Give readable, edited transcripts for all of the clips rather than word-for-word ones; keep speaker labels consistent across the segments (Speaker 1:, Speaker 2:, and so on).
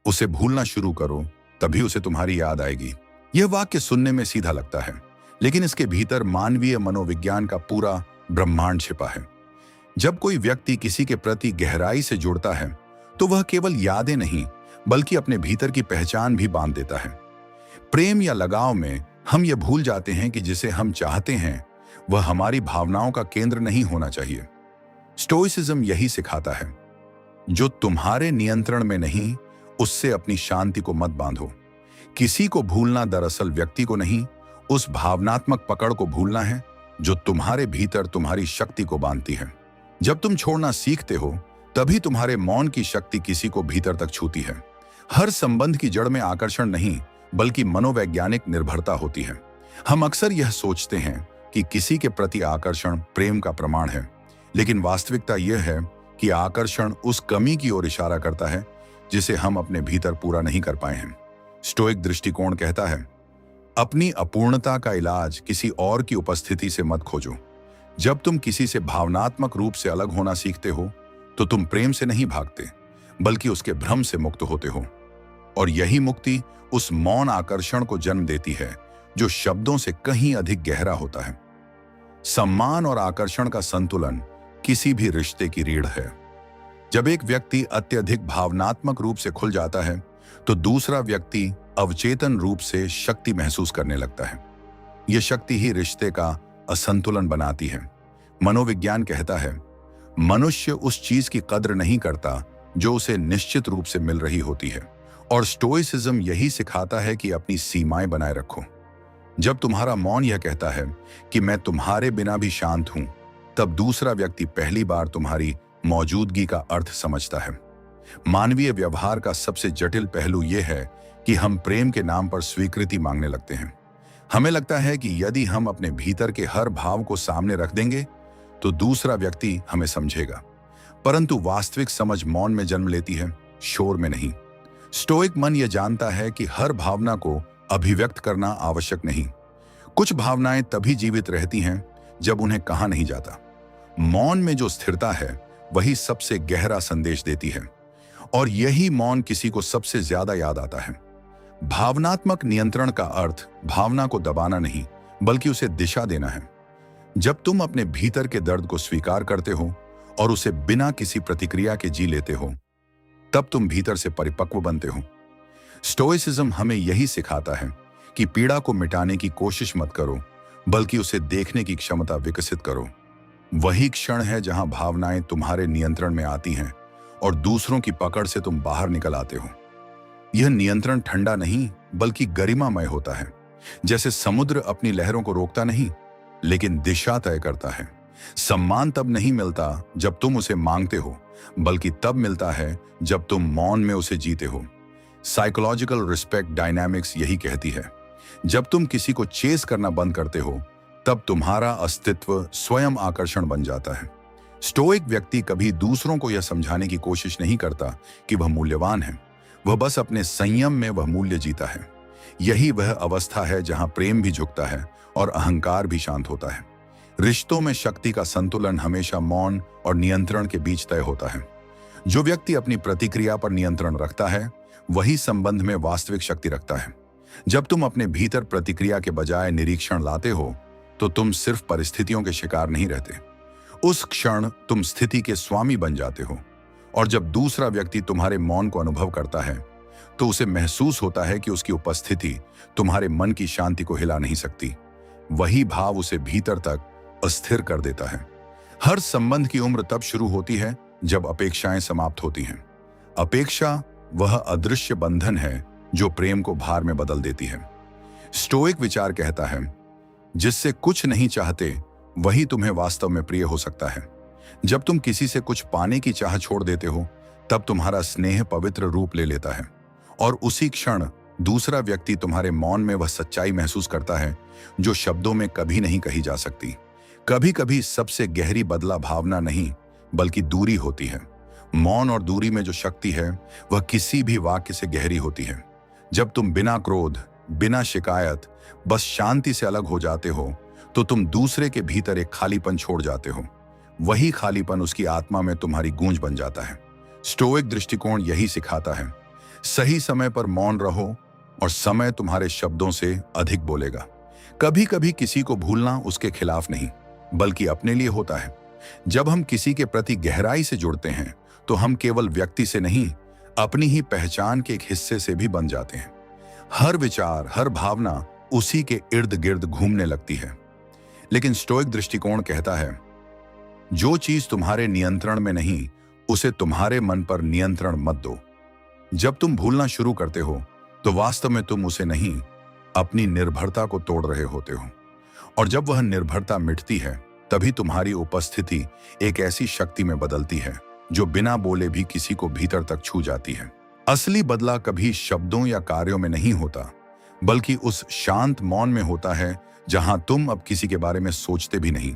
Speaker 1: उसे भूलना शुरू करो, तभी उसे तुम्हारी याद आएगी। यह वाक्य सुनने में सीधा लगता है, लेकिन इसके भीतर मानवीय मनोविज्ञान का पूरा ब्रह्मांड छिपा है। जब कोई व्यक्ति किसी के प्रति गहराई से जुड़ता है, तो वह केवल यादें नहीं, बल्कि अपने भीतर की पहचान भी बांध देता है। प्रेम या लगाव में हम ये भूल जाते हैं कि जिसे हम चाहते हैं वह हमारी भावनाओं का केंद्र नहीं होना चाहिए। स्टोइसिज्म यही सिखाता है, जो तुम्हारे नियंत्रण में नहीं, उससे अपनी शांति को मत बांधो। किसी को भूलना दरअसल व्यक्ति को नहीं, उस भावनात्मक पकड़ को भूलना है जो तुम्हारे भीतर तुम्हारी शक्ति को बांधती है। जब तुम छोड़ना सीखते हो, तभी तुम्हारे मौन की शक्ति किसी को भीतर तक छूती है। हर संबंध की जड़ में आकर्षण नहीं, बल्कि मनोवैज्ञानिक निर्भरता होती है। हम अक्सर यह सोचते हैं कि किसी के प्रति आकर्षण प्रेम का प्रमाण है, लेकिन वास्तविकता यह है कि आकर्षण उस कमी की ओर इशारा करता है जिसे हम अपने भीतर पूरा नहीं कर पाए हैं। स्टोइक दृष्टिकोण कहता है, अपनी अपूर्णता का इलाज किसी और की उपस्थिति से मत खोजो। जब तुम किसी से भावनात्मक रूप से अलग होना सीखते हो, तो तुम प्रेम से नहीं भागते, बल्कि उसके भ्रम से मुक्त होते हो। और यही मुक्ति उस मौन आकर्षण को जन्म देती है जो शब्दों से कहीं अधिक गहरा होता है। सम्मान और आकर्षण का संतुलन किसी भी रिश्ते की रीढ़ है। जब एक व्यक्ति अत्यधिक भावनात्मक रूप से खुल जाता है, तो दूसरा व्यक्ति अवचेतन रूप से शक्ति महसूस करने लगता है। यह शक्ति ही रिश्ते का असंतुलन बनाती है। मनोविज्ञान कहता है, मनुष्य उस चीज की कद्र नहीं करता जो उसे निश्चित रूप से मिल रही होती है। और स्टोइसिज्म यही सिखाता है कि अपनी सीमाएं बनाए रखो। जब तुम्हारा मौन यह कहता है कि मैं तुम्हारे बिना भी शांत हूं, तब दूसरा व्यक्ति पहली बार तुम्हारी मौजूदगी का अर्थ समझता है। मानवीय व्यवहार का सबसे जटिल पहलू यह है कि हम प्रेम के नाम पर स्वीकृति मांगने लगते हैं। हमें लगता है कि यदि हम अपने भीतर के हर भाव को सामने रख देंगे, तो दूसरा व्यक्ति हमें समझेगा। परंतु वास्तविक समझ मौन में जन्म लेती है, शोर में नहीं। स्टोइक मन यह जानता है कि हर भावना को अभिव्यक्त करना आवश्यक नहीं। कुछ भावनाएं तभी जीवित रहती हैं जब उन्हें कहा नहीं जाता। मौन में जो स्थिरता है, वही सबसे गहरा संदेश देती है। और यही मौन किसी को सबसे ज्यादा याद आता है। भावनात्मक नियंत्रण का अर्थ भावना को दबाना नहीं, बल्कि उसे दिशा देना है। जब तुम अपने भीतर के दर्द को स्वीकार करते हो और उसे बिना किसी प्रतिक्रिया के जी लेते हो, तब तुम भीतर से परिपक्व बनते हो। स्टोइसिज्म हमें यही सिखाता है कि पीड़ा को मिटाने की कोशिश मत करो, बल्कि उसे देखने की क्षमता विकसित करो। वही क्षण है जहां भावनाएं तुम्हारे नियंत्रण में आती हैं और दूसरों की पकड़ से तुम बाहर निकल आते हो। यह नियंत्रण ठंडा नहीं, बल्कि गरिमामय होता है। जैसे समुद्र अपनी लहरों को रोकता नहीं, लेकिन दिशा तय करता है। सम्मान तब नहीं मिलता जब तुम उसे मांगते हो, बल्कि तब मिलता है जब तुम मौन में उसे जीते हो। साइकोलॉजिकल रिस्पेक्ट डायनामिक्स यही कहती है, जब तुम किसी को चेस करना बंद करते हो, तब तुम्हारा अस्तित्व स्वयं आकर्षण बन जाता है। स्टोइक व्यक्ति कभी दूसरों को यह समझाने की कोशिश नहीं करता कि वह मूल्यवान है। वह बस अपने संयम में वह मूल्य जीता है। यही वह अवस्था है जहां प्रेम भी झुकता है और अहंकार भी शांत होता है। रिश्तों में शक्ति का संतुलन हमेशा मौन और नियंत्रण के बीच तय होता है। जो व्यक्ति अपनी प्रतिक्रिया पर नियंत्रण रखता है, वही संबंध में वास्तविक शक्ति रखता है। जब तुम अपने भीतर प्रतिक्रिया के बजाय निरीक्षण लाते हो, तो तुम सिर्फ परिस्थितियों के शिकार नहीं रहते। उस क्षण तुम स्थिति के स्वामी बन जाते हो। और जब दूसरा व्यक्ति तुम्हारे मौन को अनुभव करता है, तो उसे महसूस होता है कि उसकी उपस्थिति तुम्हारे मन की शांति को हिला नहीं सकती। वही भाव उसे भीतर तक अस्थिर कर देता है। हर संबंध की उम्र तब शुरू होती है जब अपेक्षाएं समाप्त होती हैं। अपेक्षा वह अदृश्य बंधन है जो प्रेम को भार में बदल देती है। स्टोइक विचार कहता है, जिससे कुछ नहीं चाहते वही तुम्हें वास्तव में प्रिय हो सकता है। जब तुम किसी से कुछ पाने की चाह छोड़ देते हो, तब तुम्हारा स्नेह पवित्र रूप ले लेता है। और उसी क्षण दूसरा व्यक्ति तुम्हारे मौन में वह सच्चाई महसूस करता है जो शब्दों में कभी नहीं कही जा सकती। कभी कभी सबसे गहरी बदला भावना नहीं, बल्कि दूरी होती है। मौन और दूरी में जो शक्ति है, वह किसी भी वाक्य से गहरी होती है। जब तुम बिना क्रोध, बिना शिकायत, बस शांति से अलग हो जाते हो, तो तुम दूसरे के भीतर एक खालीपन छोड़ जाते हो। वही खालीपन उसकी आत्मा में तुम्हारी गूंज बन जाता है। स्टोइक दृष्टिकोण यही सिखाता है, सही समय पर मौन रहो और समय तुम्हारे शब्दों से अधिक बोलेगा। कभी कभी किसी को भूलना उसके खिलाफ नहीं, बल्कि अपने लिए होता है। जब हम किसी के प्रति गहराई से जुड़ते हैं तो हम केवल व्यक्ति से नहीं, अपनी ही पहचान के एक हिस्से से भी बन जाते हैं। हर विचार, हर भावना उसी के इर्द गिर्द घूमने लगती है। लेकिन स्टोइक दृष्टिकोण कहता है, जो चीज तुम्हारे नियंत्रण में नहीं, उसे तुम्हारे मन पर नियंत्रण मत दो। जब तुम भूलना शुरू करते हो तो वास्तव में तुम उसे नहीं, अपनी निर्भरता को तोड़ रहे होते हो। और जब वह निर्भरता मिटती है, तभी तुम्हारी उपस्थिति एक ऐसी शक्ति में बदलती है जो बिना बोले भी किसी को भीतर तक छू जाती है। असली बदला कभी शब्दों या कार्यों में नहीं होता, बल्कि उस शांत मौन में होता है जहां तुम अब किसी के बारे में सोचते भी नहीं।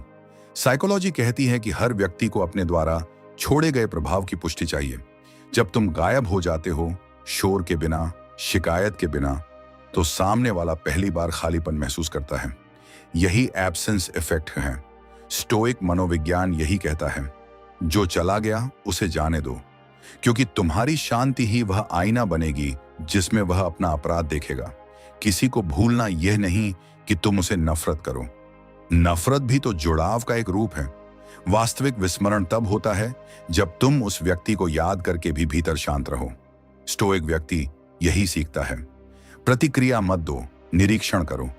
Speaker 1: साइकोलॉजी कहती है कि हर व्यक्ति को अपने द्वारा छोड़े गए प्रभाव की पुष्टि चाहिए। जब तुम गायब हो जाते हो, शोर के बिना, शिकायत के बिना, तो सामने वाला पहली बार खालीपन महसूस करता है। यही एब्सेंस इफेक्ट है। स्टोइक मनोविज्ञान यही कहता है, जो चला गया उसे जाने दो, क्योंकि तुम्हारी शांति ही वह आईना बनेगी जिसमें वह अपना अपराध देखेगा। किसी को भूलना यह नहीं कि तुम उसे नफरत करो। नफरत भी तो जुड़ाव का एक रूप है। वास्तविक विस्मरण तब होता है जब तुम उस व्यक्ति को याद करके भी भीतर शांत रहो। स्टोइक व्यक्ति यही सीखता है। प्रतिक्रिया मत दो, निरीक्षण करो।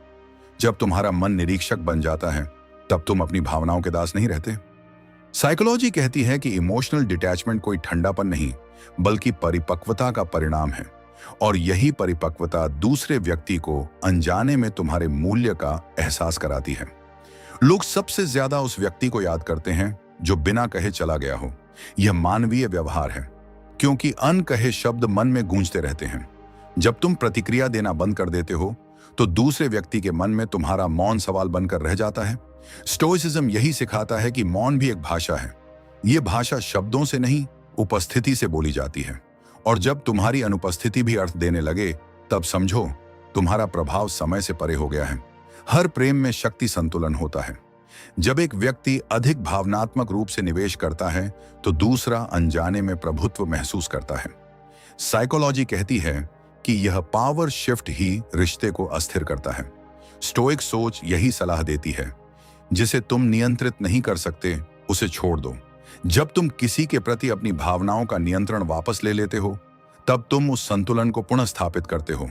Speaker 1: जब तुम्हारा मन निरीक्षक बन जाता है, तब तुम अपनी भावनाओं के दास नहीं रहते। साइकोलॉजी कहती है कि इमोशनल डिटैचमेंट कोई ठंडापन नहीं, बल्कि परिपक्वता का परिणाम है। और यही परिपक्वता दूसरे व्यक्ति को अनजाने में तुम्हारे मूल्य का एहसास कराती है। लोग सबसे ज्यादा उस व्यक्ति को याद करते हैं जो बिना कहे चला गया हो। यह मानवीय व्यवहार है, क्योंकि अनकहे शब्द मन में गूंजते रहते हैं। जब तुम प्रतिक्रिया देना बंद कर देते हो, तो दूसरे व्यक्ति के मन में तुम्हारा मौन सवाल बनकर रह जाता है। स्टोइसिज्म यही सिखाता है कि मौन भी एक भाषा है। यह भाषा शब्दों से नहीं, उपस्थिति से बोली जाती है। और जब तुम्हारी अनुपस्थिति भी अर्थ देने लगे, तब समझो तुम्हारा प्रभाव समय से परे हो गया है। हर प्रेम में शक्ति संतुलन होता है। जब एक व्यक्ति अधिक भावनात्मक रूप से निवेश करता है, तो दूसरा अनजाने में प्रभुत्व महसूस करता है। साइकोलॉजी कहती है कि यह पावर शिफ्ट ही रिश्ते को अस्थिर करता है। स्टोइक सोच यही सलाह देती है, जिसे तुम नियंत्रित नहीं कर सकते, उसे छोड़ दो। जब तुम किसी के प्रति अपनी भावनाओं का नियंत्रण वापस ले लेते हो, तब तुम उस संतुलन को पुनः स्थापित करते हो,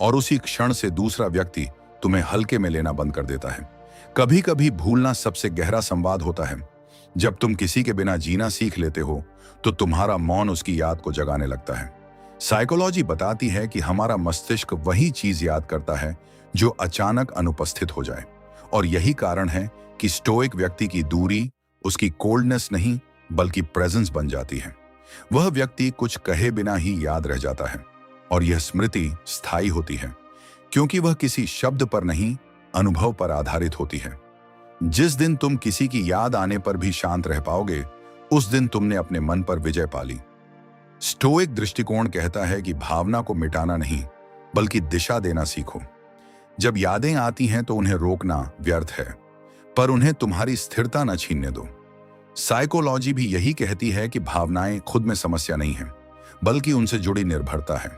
Speaker 1: और उसी क्षण से दूसरा व्यक्ति तुम्हें हल्के में लेना बंद कर देता है। कभी कभी भूलना सबसे गहरा संवाद होता है। जब तुम किसी के बिना जीना सीख लेते हो, तो तुम्हारा मौन उसकी याद को जगाने लगता है। साइकोलॉजी बताती है कि हमारा मस्तिष्क वही चीज याद करता है जो अचानक अनुपस्थित हो जाए। और यही कारण है कि स्टोइक व्यक्ति की दूरी उसकी कोल्डनेस नहीं, बल्कि प्रेजेंस बन जाती है। वह व्यक्ति कुछ कहे बिना ही याद रह जाता है, और यह स्मृति स्थायी होती है, क्योंकि वह किसी शब्द पर नहीं, अनुभव पर आधारित होती है। जिस दिन तुम किसी की याद आने पर भी शांत रह पाओगे, उस दिन तुमने अपने मन पर विजय पा ली। स्टोइक दृष्टिकोण कहता है कि भावना को मिटाना नहीं, बल्कि दिशा देना सीखो। जब यादें आती हैं तो उन्हें रोकना व्यर्थ है, पर उन्हें तुम्हारी स्थिरता न छीनने दो। साइकोलॉजी भी यही कहती है कि भावनाएं खुद में समस्या नहीं है, बल्कि उनसे जुड़ी निर्भरता है।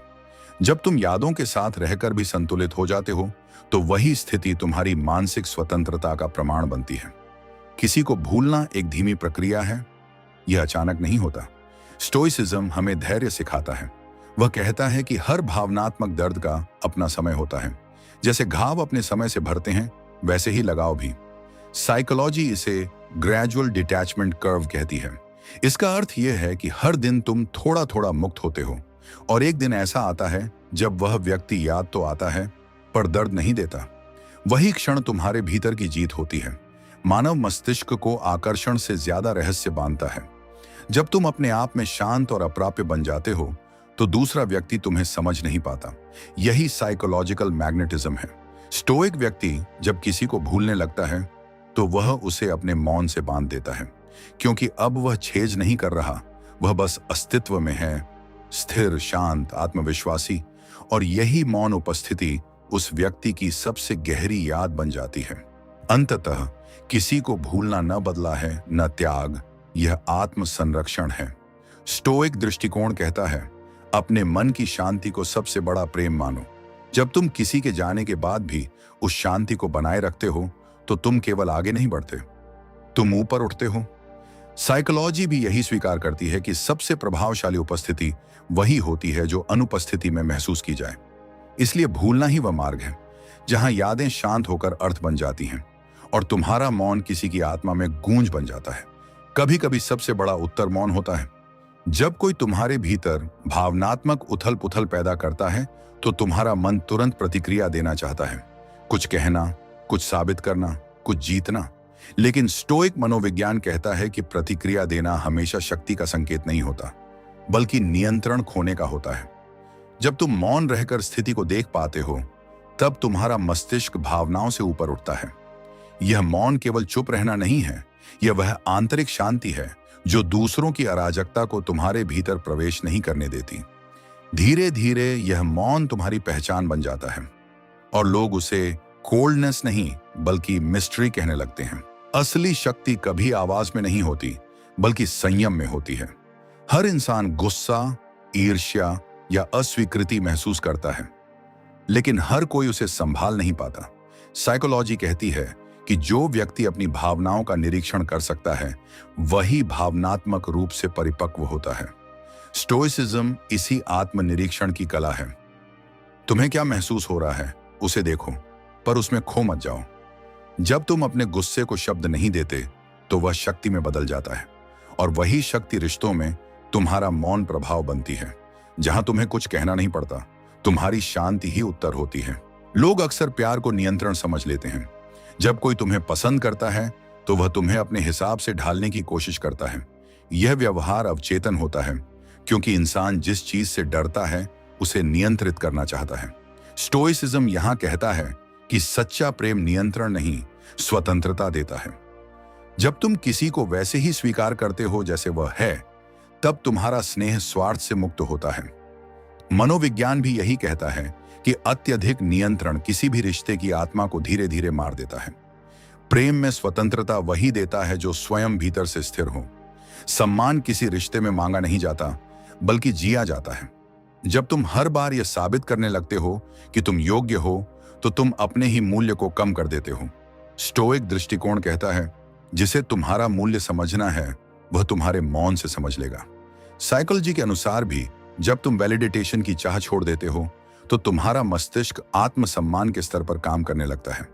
Speaker 1: जब तुम यादों के साथ रहकर भी संतुलित हो जाते हो, तो वही स्थिति तुम्हारी मानसिक स्वतंत्रता का प्रमाण बनती है। किसी को भूलना एक धीमी प्रक्रिया है, यह अचानक नहीं होता। स्टोइसिज्म हमें धैर्य सिखाता है। वह कहता है कि हर भावनात्मक दर्द का अपना समय होता है। जैसे घाव अपने समय से भरते हैं, वैसे ही लगाव भी। साइकोलॉजी इसे ग्रेजुअल डिटैचमेंट कर्व कहती है। इसका अर्थ यह है कि हर दिन तुम थोड़ा थोड़ा मुक्त होते हो, और एक दिन ऐसा आता है जब वह व्यक्ति याद तो आता है, पर दर्द नहीं देता। वही क्षण तुम्हारे भीतर की जीत होती है। मानव मस्तिष्क को आकर्षण से ज्यादा रहस्य बांधता है। जब तुम अपने आप में शांत और अप्राप्य बन जाते हो, तो दूसरा व्यक्ति तुम्हें समझ नहीं पाता। यही साइकोलॉजिकल मैग्नेटिज्म है। स्टोइक व्यक्ति जब किसी को भूलने लगता है, तो वह उसे अपने मौन से बांध देता है, क्योंकि अब वह छेज नहीं कर रहा, वह बस अस्तित्व में है, स्थिर, शांत, आत्मविश्वासी। और यही मौन उपस्थिति उस व्यक्ति की सबसे गहरी याद बन जाती है। अंततः किसी को भूलना न बदला है, न त्याग, यह आत्म संरक्षण है। स्टोइक दृष्टिकोण कहता है, अपने मन की शांति को सबसे बड़ा प्रेम मानो। जब तुम किसी के जाने के बाद भी उस शांति को बनाए रखते हो तो तुम केवल आगे नहीं बढ़ते, तुम ऊपर उठते हो। साइकोलॉजी भी यही स्वीकार करती है कि सबसे प्रभावशाली उपस्थिति वही होती है जो अनुपस्थिति में महसूस की जाए। इसलिए भूलना ही वह मार्ग है जहां यादें शांत होकर अर्थ बन जाती हैं और तुम्हारा मौन किसी की आत्मा में गूंज बन जाता है। कभी कभी सबसे बड़ा उत्तर मौन होता है। जब कोई तुम्हारे भीतर भावनात्मक उथल पुथल पैदा करता है तो तुम्हारा मन तुरंत प्रतिक्रिया देना चाहता है, कुछ कहना, कुछ साबित करना, कुछ जीतना। लेकिन स्टोइक मनोविज्ञान कहता है कि प्रतिक्रिया देना हमेशा शक्ति का संकेत नहीं होता, बल्कि नियंत्रण खोने का होता है। जब तुम मौन रहकर स्थिति को देख पाते हो तब तुम्हारा मस्तिष्क भावनाओं से ऊपर उठता है। यह मौन केवल चुप रहना नहीं है, यह वह आंतरिक शांति है जो दूसरों की अराजकता को तुम्हारे भीतर प्रवेश नहीं करने देती। धीरे धीरे यह मौन तुम्हारी पहचान बन जाता है और लोग उसे कोल्डनेस नहीं बल्कि मिस्ट्री कहने लगते हैं। असली शक्ति कभी आवाज में नहीं होती बल्कि संयम में होती है। हर इंसान गुस्सा, ईर्ष्या या अस्वीकृति महसूस करता है, लेकिन हर कोई उसे संभाल नहीं पाता। साइकोलॉजी कहती है कि जो व्यक्ति अपनी भावनाओं का निरीक्षण कर सकता है वही भावनात्मक रूप से परिपक्व होता है। स्टोइसिज्म इसी आत्मनिरीक्षण की कला है। तुम्हें क्या महसूस हो रहा है उसे देखो, पर उसमें खो मत जाओ। जब तुम अपने गुस्से को शब्द नहीं देते तो वह शक्ति में बदल जाता है और वही शक्ति रिश्तों में तुम्हारा मौन प्रभाव बनती है। जहां तुम्हें कुछ कहना नहीं पड़ता, तुम्हारी शांति ही उत्तर होती है। लोग अक्सर प्यार को नियंत्रण समझ लेते हैं। जब कोई तुम्हें पसंद करता है तो वह तुम्हें अपने हिसाब से ढालने की कोशिश करता है। यह व्यवहार अवचेतन होता है क्योंकि इंसान जिस चीज से डरता है उसे नियंत्रित करना चाहता है। स्टोइसिज्म यहां कहता है कि सच्चा प्रेम नियंत्रण नहीं, स्वतंत्रता देता है। जब तुम किसी को वैसे ही स्वीकार करते हो जैसे वह है, तब तुम्हारा स्नेह स्वार्थ से मुक्त होता है। मनोविज्ञान भी यही कहता है कि अत्यधिक नियंत्रण किसी भी रिश्ते की आत्मा को धीरे धीरे मार देता है। प्रेम में स्वतंत्रता वही देता है जो स्वयं भीतर से स्थिर हो। सम्मान किसी रिश्ते में मांगा नहीं जाता बल्कि जिया जाता है। जब तुम हर बार यह साबित करने लगते हो कि तुम योग्य हो तो तुम अपने ही मूल्य को कम कर देते हो। स्टोइक दृष्टिकोण कहता है जिसे तुम्हारा मूल्य समझना है वह तुम्हारे मौन से समझ लेगा। साइकोलॉजी के अनुसार भी जब तुम वैलिडेटेशन की चाह छोड़ देते हो तो तुम्हारा मस्तिष्क आत्मसम्मान के स्तर पर काम करने लगता है।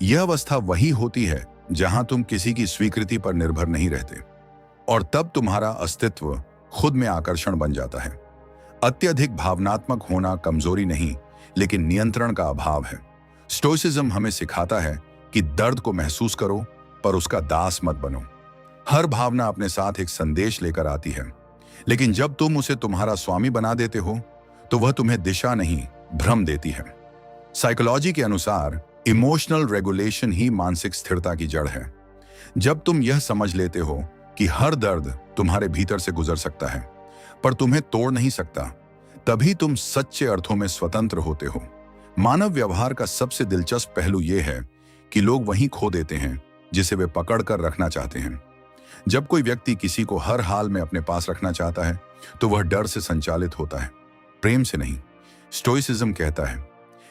Speaker 1: यह अवस्था वही होती है जहां तुम किसी की स्वीकृति पर निर्भर नहीं रहते और तब तुम्हारा अस्तित्व खुद में आकर्षण बन जाता है। अत्यधिक भावनात्मक होना कमजोरी नहीं, लेकिन नियंत्रण का अभाव है। स्टोइसिज्म हमें सिखाता है कि दर्द को महसूस करो पर उसका दास मत बनो। हर भावना अपने साथ एक संदेश लेकर आती है, लेकिन जब तुम उसे तुम्हारा स्वामी बना देते हो तो वह तुम्हें दिशा नहीं, भ्रम देती है। साइकोलॉजी के अनुसार इमोशनल रेगुलेशन ही मानसिक स्थिरता की जड़ है। जब तुम यह समझ लेते हो कि हर दर्द तुम्हारे भीतर से गुजर सकता है पर तुम्हें तोड़ नहीं सकता, तभी तुम सच्चे अर्थों में स्वतंत्र होते हो। मानव व्यवहार का सबसे दिलचस्प पहलू यह है कि लोग वहीं खो देते हैं जिसे वे पकड़ कर रखना चाहते हैं। जब कोई व्यक्ति किसी को हर हाल में अपने पास रखना चाहता है तो वह डर से संचालित होता है, प्रेम से नहीं। स्टोइसिज्म कहता है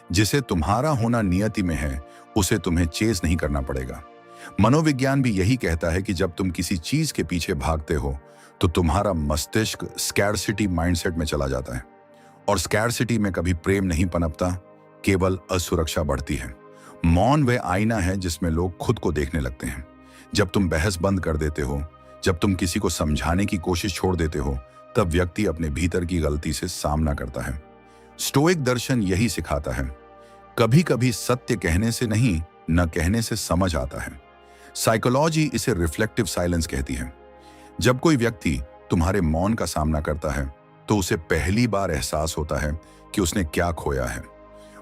Speaker 1: जिसे तुम्हारा होना नियति में है उसे तुम्हें चेस नहीं करना पड़ेगा। मनोविज्ञान भी यही कहता है कि जब तुम किसी चीज के पीछे भागते हो तो तुम्हारा मस्तिष्क स्कैरसिटी माइंडसेट में चला जाता है और स्कैरसिटी में कभी प्रेम नहीं पनपता, केवल असुरक्षा बढ़ती है। मौन वह आईना है जिसमें लोग खुद को देखने लगते हैं। जब तुम बहस बंद कर देते हो, जब तुम किसी को समझाने की कोशिश छोड़ देते हो, तब व्यक्ति अपने भीतर की गलती से सामना करता है। स्टोइक दर्शन यही सिखाता है, कभी कभी सत्य कहने से नहीं, न कहने से समझ आता है। साइकोलॉजी इसे रिफ्लेक्टिव साइलेंस कहती है। जब कोई व्यक्ति तुम्हारे मौन का सामना करता है तो उसे पहली बार एहसास होता है कि उसने क्या खोया है।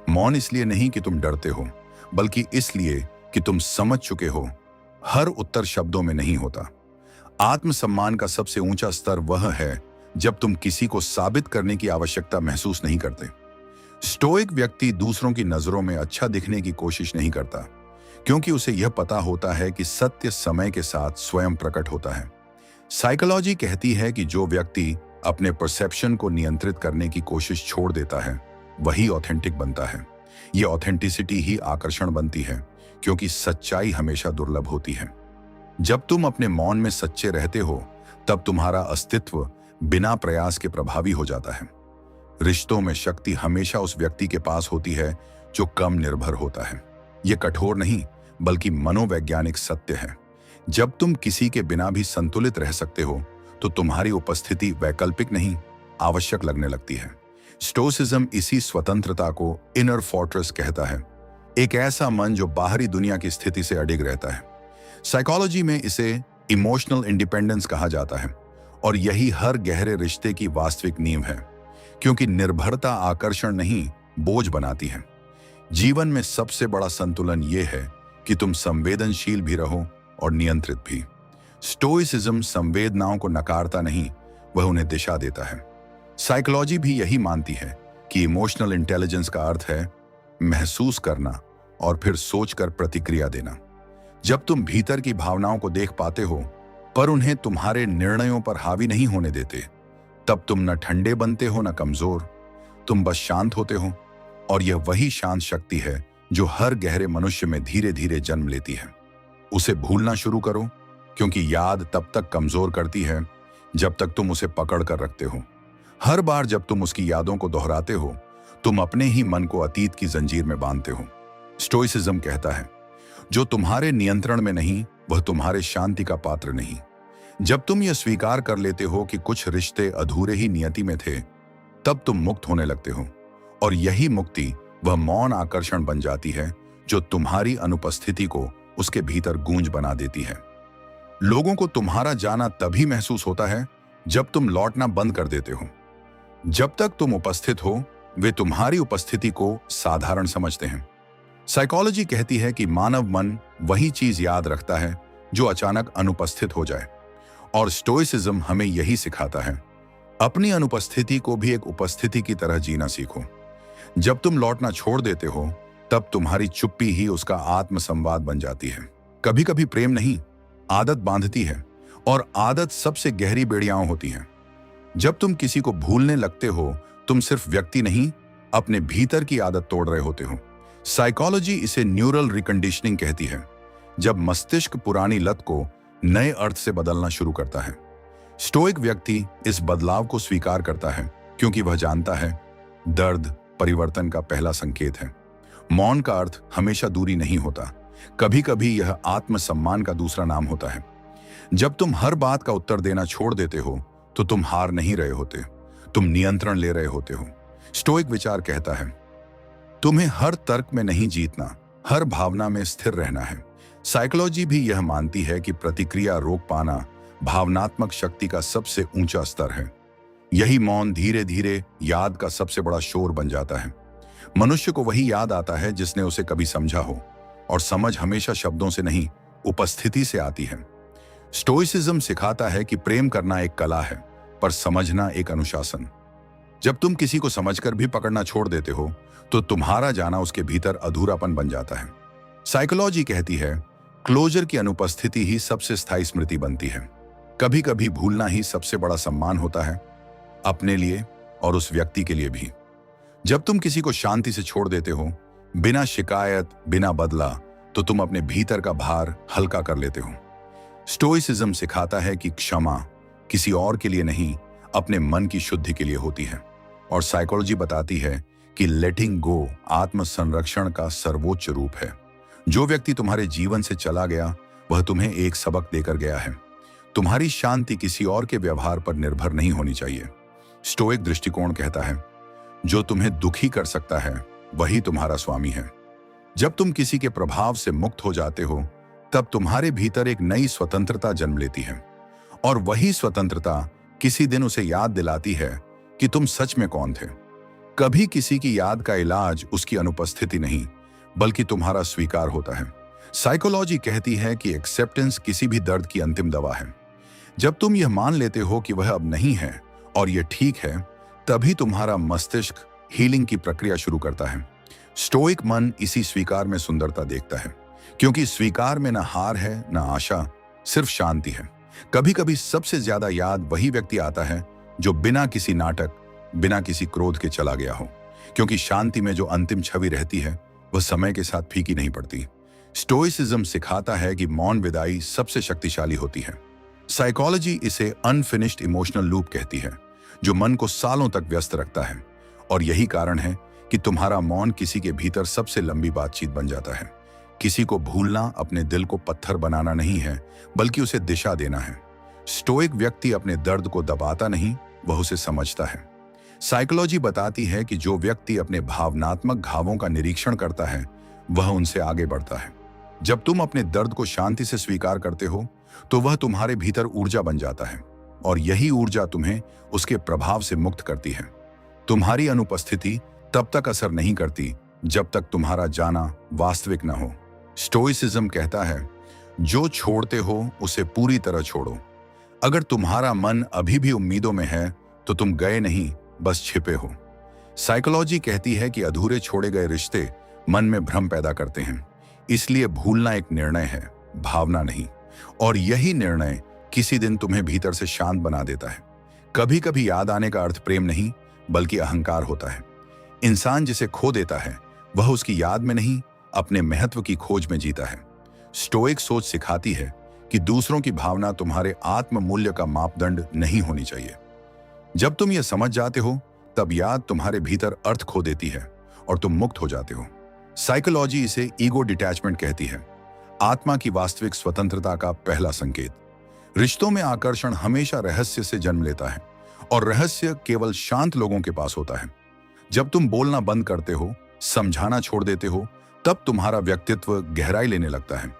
Speaker 1: मौन इसलिए नहीं कि तुम डरते हो, बल्कि इसलिए कि तुम समझ चुके हो हर उत्तर शब्दों में नहीं होता। आत्मसम्मान का सबसे ऊंचा स्तर वह है जब तुम किसी को साबित करने की आवश्यकता महसूस नहीं करते। स्टोइक व्यक्ति दूसरों की नजरों में अच्छा दिखने की कोशिश नहीं करता, क्योंकि उसे यह पता होता है कि सत्य समय के साथ स्वयं प्रकट होता है। साइकोलॉजी कहती है कि जो व्यक्ति अपने परसेप्शन को नियंत्रित करने की कोशिश छोड़ देता है, वही ऑथेंटिक बनता है। ये ऑथेंटिसिटी ही आकर्षण बनती है, क्योंकि सच्चाई हमेशा दुर्लभ होती है। जब तुम अपने मौन में सच्चे रहते हो, तब तुम्हारा अस्तित्व बिना प्रयास के प्रभावी हो जाता है। रिश्तों में शक्ति हमेशा उस व्यक्ति के पास होती है जो कम निर्भर होता है। यह कठोर नहीं, बल्कि मनोवैज्ञानिक सत्य है। जब तुम किसी के बिना भी संतुलित रह सकते हो, तो तुम्हारी उपस्थिति वैकल्पिक नहीं, आवश्यक लगने लगती है। स्टोइसिज्म इसी स्वतंत्रता को इनर फोर्ट्रेस कहता है, एक ऐसा मन जो बाहरी दुनिया की स्थिति से अडिग रहता है। साइकोलॉजी में इसे इमोशनल इंडिपेंडेंस कहा जाता है, और यही हर गहरे रिश्ते की वास्तविक नींव है, क्योंकि निर्भरता आकर्षण नहीं, बोझ बनाती है। जीवन में सबसे बड़ा संतुलन यह है कि तुम संवेदनशील भी रहो और नियंत्रित भी। स्टोइसिज्म संवेदनाओं को नकारता नहीं, वह उन्हें दिशा देता है। साइकोलॉजी भी यही मानती है कि इमोशनल इंटेलिजेंस का अर्थ है महसूस करना और फिर सोचकर प्रतिक्रिया देना। जब तुम भीतर की भावनाओं को देख पाते हो, पर उन्हें तुम्हारे निर्णयों पर हावी नहीं होने देते, तब तुम न ठंडे बनते हो न कमजोर, तुम बस शांत होते हो। और यह वही शांत शक्ति है जो हर गहरे मनुष्य में धीरे धीरे जन्म लेती है। उसे भूलना शुरू करो, क्योंकि याद तब तक कमजोर करती है जब तक तुम उसे पकड़ कर रखते हो। हर बार जब तुम उसकी यादों को दोहराते हो, तुम अपने ही मन को अतीत की जंजीर में बांधते हो। स्टोइसिज्म कहता है, जो तुम्हारे नियंत्रण में नहीं, वह तुम्हारे शांति का पात्र नहीं। जब तुम यह स्वीकार कर लेते हो कि कुछ रिश्ते अधूरे ही नियति में थे, तब तुम मुक्त होने लगते हो। और यही मुक्ति वह मौन आकर्षण बन जाती है जो तुम्हारी अनुपस्थिति को उसके भीतर गूंज बना देती है। लोगों को तुम्हारा जाना तभी महसूस होता है जब तुम लौटना बंद कर देते हो। जब तक तुम उपस्थित हो, वे तुम्हारी उपस्थिति को साधारण समझते हैं। साइकोलॉजी कहती है कि मानव मन वही चीज याद रखता है जो अचानक अनुपस्थित हो जाए, और स्टोइसिज्म हमें यही सिखाता है, अपनी अनुपस्थिति को भी एक उपस्थिति की तरह जीना सीखो। जब तुम लौटना छोड़ देते हो, तब तुम्हारी चुप्पी ही उसका आत्मसंवाद बन जाती है। कभी कभी प्रेम नहीं, आदत बांधती है, और आदत सबसे गहरी बेड़ियां होती हैं। जब तुम किसी को भूलने लगते हो, तुम सिर्फ व्यक्ति नहीं, अपने भीतर की आदत तोड़ रहे होते हो। साइकोलॉजी इसे न्यूरल रिकंडीशनिंग कहती है, जब मस्तिष्क पुरानी लत को नए अर्थ से बदलना शुरू करता है। स्टोइक व्यक्ति इस बदलाव को स्वीकार करता है, क्योंकि वह जानता है दर्द परिवर्तन का पहला संकेत है। मौन का अर्थ हमेशा दूरी नहीं होता, कभी कभी यह आत्मसम्मान का दूसरा नाम होता है। जब तुम हर बात का उत्तर देना छोड़ देते हो, तो तुम हार नहीं रहे होते, तुम नियंत्रण ले रहे होते हो। स्टोइक विचार कहता है, तुम्हें हर तर्क में नहीं जीतना, हर भावना में स्थिर रहना है। साइकोलॉजी भी यह मानती है कि प्रतिक्रिया रोक पाना भावनात्मक शक्ति का सबसे ऊंचा स्तर है। यही मौन धीरे धीरे याद का सबसे बड़ा शोर बन जाता है। मनुष्य को वही याद आता है जिसने उसे कभी समझा हो, और समझ हमेशा शब्दों से नहीं, उपस्थिति से आती है। स्टोइसिज्म सिखाता है कि प्रेम करना एक कला है, पर समझना एक अनुशासन। जब तुम किसी को समझकर भी पकड़ना छोड़ देते हो, तो तुम्हारा जाना उसके भीतर अधूरापन बन जाता है। साइकोलॉजी कहती है, क्लोजर की अनुपस्थिति ही सबसे स्थायी स्मृति बनती है। कभी कभी भूलना ही सबसे बड़ा सम्मान होता है, अपने लिए और उस व्यक्ति के लिए भी। जब तुम किसी को शांति से छोड़ देते हो, बिना शिकायत, बिना बदला, तो तुम अपने भीतर का भार हल्का कर लेते हो। स्टोइसिज्म सिखाता है कि क्षमा किसी और के लिए नहीं, अपने मन की शुद्धि के लिए होती है। और साइकोलॉजी बताती है कि लेटिंग गो आत्म संरक्षण का सर्वोच्च रूप है। जो व्यक्ति तुम्हारे जीवन से चला गया, वह तुम्हें एक सबक देकर गया है। तुम्हारी शांति किसी और के व्यवहार पर निर्भर नहीं होनी चाहिए। स्टोइक दृष्टिकोण कहता है, जो तुम्हें दुखी कर सकता है, वही तुम्हारा स्वामी है। जब तुम किसी के प्रभाव से मुक्त हो जाते हो, तब तुम्हारे भीतर एक नई स्वतंत्रता जन्म लेती है। और वही स्वतंत्रता किसी दिन उसे याद दिलाती है कि तुम सच में कौन थे। कभी किसी की याद का इलाज उसकी अनुपस्थिति नहीं, बल्कि तुम्हारा स्वीकार होता है। साइकोलॉजी कहती है कि एक्सेप्टेंस किसी भी दर्द की अंतिम दवा है। जब तुम यह मान लेते हो कि वह अब नहीं है और यह ठीक है, तभी तुम्हारा मस्तिष्क हीलिंग की प्रक्रिया शुरू करता है। स्टोइक मन इसी स्वीकार में सुंदरता देखता है, क्योंकि स्वीकार में न हार है न आशा, सिर्फ शांति है। कभी कभी सबसे ज्यादा याद वही व्यक्ति आता है जो बिना किसी नाटक, बिना किसी क्रोध के चला गया हो, क्योंकि शांति में जो अंतिम छवि रहती है वह समय के साथ फीकी नहीं पड़ती। स्टोइसिज्म सिखाता है कि मौन विदाई सबसे शक्तिशाली होती है। साइकोलॉजी इसे अनफिनिश्ड इमोशनल लूप कहती है, जो मन को सालों तक व्यस्त रखता है। और यही कारण है कि तुम्हारा मौन किसी के भीतर सबसे लंबी बातचीत बन जाता है। किसी को भूलना अपने दिल को पत्थर बनाना नहीं है, बल्कि उसे दिशा देना है। स्टोइक व्यक्ति अपने दर्द को दबाता नहीं, वह उसे समझता है। साइकोलॉजी बताती है कि जो व्यक्ति अपने भावनात्मक घावों का निरीक्षण करता है, वह उनसे आगे बढ़ता है। जब तुम अपने दर्द को शांति से स्वीकार करते हो, तो वह तुम्हारे भीतर ऊर्जा बन जाता है, और यही ऊर्जा तुम्हें उसके प्रभाव से मुक्त करती है। तुम्हारी अनुपस्थिति तब तक असर नहीं करती जब तक तुम्हारा जाना वास्तविक न हो। स्टोइसिज्म कहता है, जो छोड़ते हो उसे पूरी तरह छोड़ो। अगर तुम्हारा मन अभी भी उम्मीदों में है, तो तुम गए नहीं, बस छिपे हो। साइकोलॉजी कहती है कि अधूरे छोड़े गए रिश्ते मन में भ्रम पैदा करते हैं, इसलिए भूलना एक निर्णय है, भावना नहीं। और यही निर्णय किसी दिन तुम्हें भीतर से शांत बना देता है। कभी कभी याद आने का अर्थ प्रेम नहीं, बल्कि अहंकार होता है। इंसान जिसे खो देता है, वह उसकी याद में नहीं, अपने महत्व की खोज में जीता है। स्टोइक सोच सिखाती है कि दूसरों की भावना तुम्हारे आत्म मूल्य का मापदंड नहीं होनी चाहिए। जब तुम यह समझ जाते हो, तब याद तुम्हारे भीतर अर्थ खो देती है और तुम मुक्त हो जाते हो। साइकोलॉजी इसे ईगो डिटैचमेंट कहती है, आत्मा की वास्तविक स्वतंत्रता का पहला संकेत। रिश्तों में आकर्षण हमेशा रहस्य से जन्म लेता है, और रहस्य केवल शांत लोगों के पास होता है। जब तुम बोलना बंद करते हो, समझाना छोड़ देते हो, तब तुम्हारा व्यक्तित्व गहराई लेने लगता है।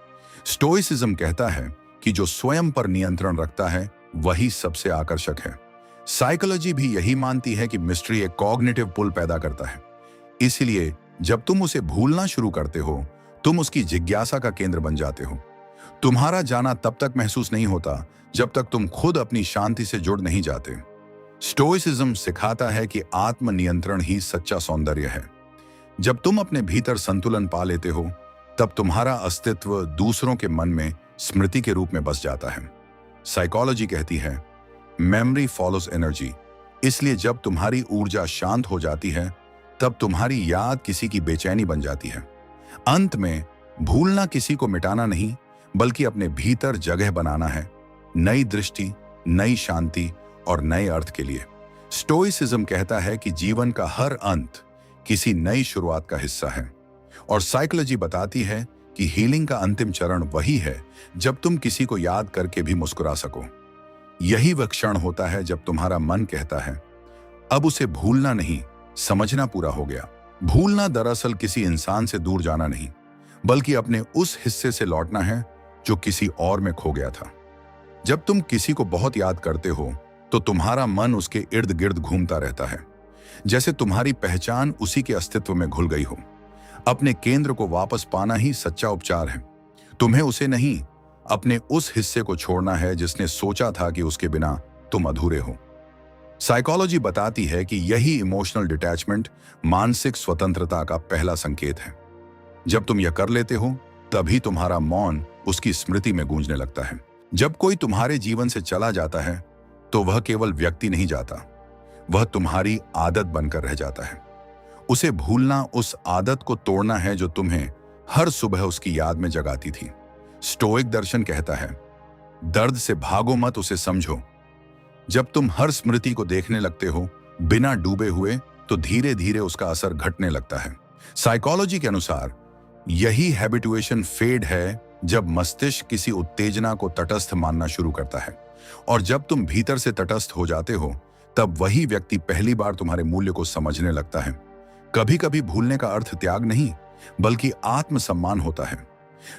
Speaker 1: स्टोइसिज्म कहता है कि जो स्वयं पर नियंत्रण रखता है, वही सबसे आकर्षक है। साइकोलॉजी भी यही मानती है कि मिस्ट्री एक कॉग्निटिव पुल पैदा करता है। इसलिए जब तुम उसे भूलना शुरू करते हो, तुम उसकी जिज्ञासा का केंद्र बन जाते हो। तुम्हारा जाना तब तक महसूस नहीं होता जब तक तुम खुद अपनी शांति से जुड़ नहीं जाते। स्टोइसिज्म सिखाता है कि आत्मनियंत्रण ही सच्चा सौंदर्य है। जब तुम अपने भीतर संतुलन पा लेते हो, तब तुम्हारा अस्तित्व दूसरों के मन में स्मृति के रूप में बस जाता है। साइकोलॉजी कहती है, मेमोरी फॉलोज एनर्जी। इसलिए जब तुम्हारी ऊर्जा शांत हो जाती है, तब तुम्हारी याद किसी की बेचैनी बन जाती है। अंत में, भूलना किसी को मिटाना नहीं, बल्कि अपने भीतर जगह बनाना है, नई दृष्टि, नई शांति और नए अर्थ के लिए। स्टोइसिज्म कहता है कि जीवन का हर अंत किसी नई शुरुआत का हिस्सा है, और साइकोलॉजी बताती है कि हीलिंग का अंतिम चरण वही है जब तुम किसी को याद करके भी मुस्कुरा सको। यही वह क्षण होता है जब तुम्हारा मन कहता है, अब उसे भूलना नहीं, समझना पूरा हो गया। भूलना दरअसल किसी इंसान से दूर जाना नहीं, बल्कि अपने उस हिस्से से लौटना है जो किसी और में खो गया था। जब तुम किसी को बहुत याद करते हो, तो तुम्हारा मन उसके इर्द गिर्द घूमता रहता है, जैसे तुम्हारी पहचान उसी के अस्तित्व में घुल गई हो। अपने केंद्र को वापस पाना ही सच्चा उपचार है। तुम्हें उसे नहीं, अपने उस हिस्से को छोड़ना है जिसने सोचा था कि उसके बिना तुम अधूरे हो। साइकोलॉजी बताती है कि यही इमोशनल डिटैचमेंट मानसिक स्वतंत्रता का पहला संकेत है। जब तुम यह कर लेते हो, तभी तुम्हारा मौन उसकी स्मृति में गूंजने लगता है। जब कोई तुम्हारे जीवन से चला जाता है, तो वह केवल व्यक्ति नहीं जाता, वह तुम्हारी आदत बनकर रह जाता है। उसे भूलना उस आदत को तोड़ना है जो तुम्हें हर सुबह उसकी याद में जगाती थी। स्टोइक दर्शन कहता है, दर्द से भागो मत, उसे समझो। जब तुम हर स्मृति को देखने लगते हो बिना डूबे हुए, तो धीरे धीरे उसका असर घटने लगता है। साइकोलॉजी के अनुसार यही हैबिटुएशन फेड है, जब मस्तिष्क किसी उत्तेजना को तटस्थ मानना शुरू करता है। और जब तुम भीतर से तटस्थ हो जाते हो, तब वही व्यक्ति पहली बार तुम्हारे मूल्य को समझने लगता है। कभी कभी भूलने का अर्थ त्याग नहीं, बल्कि आत्मसम्मान होता है।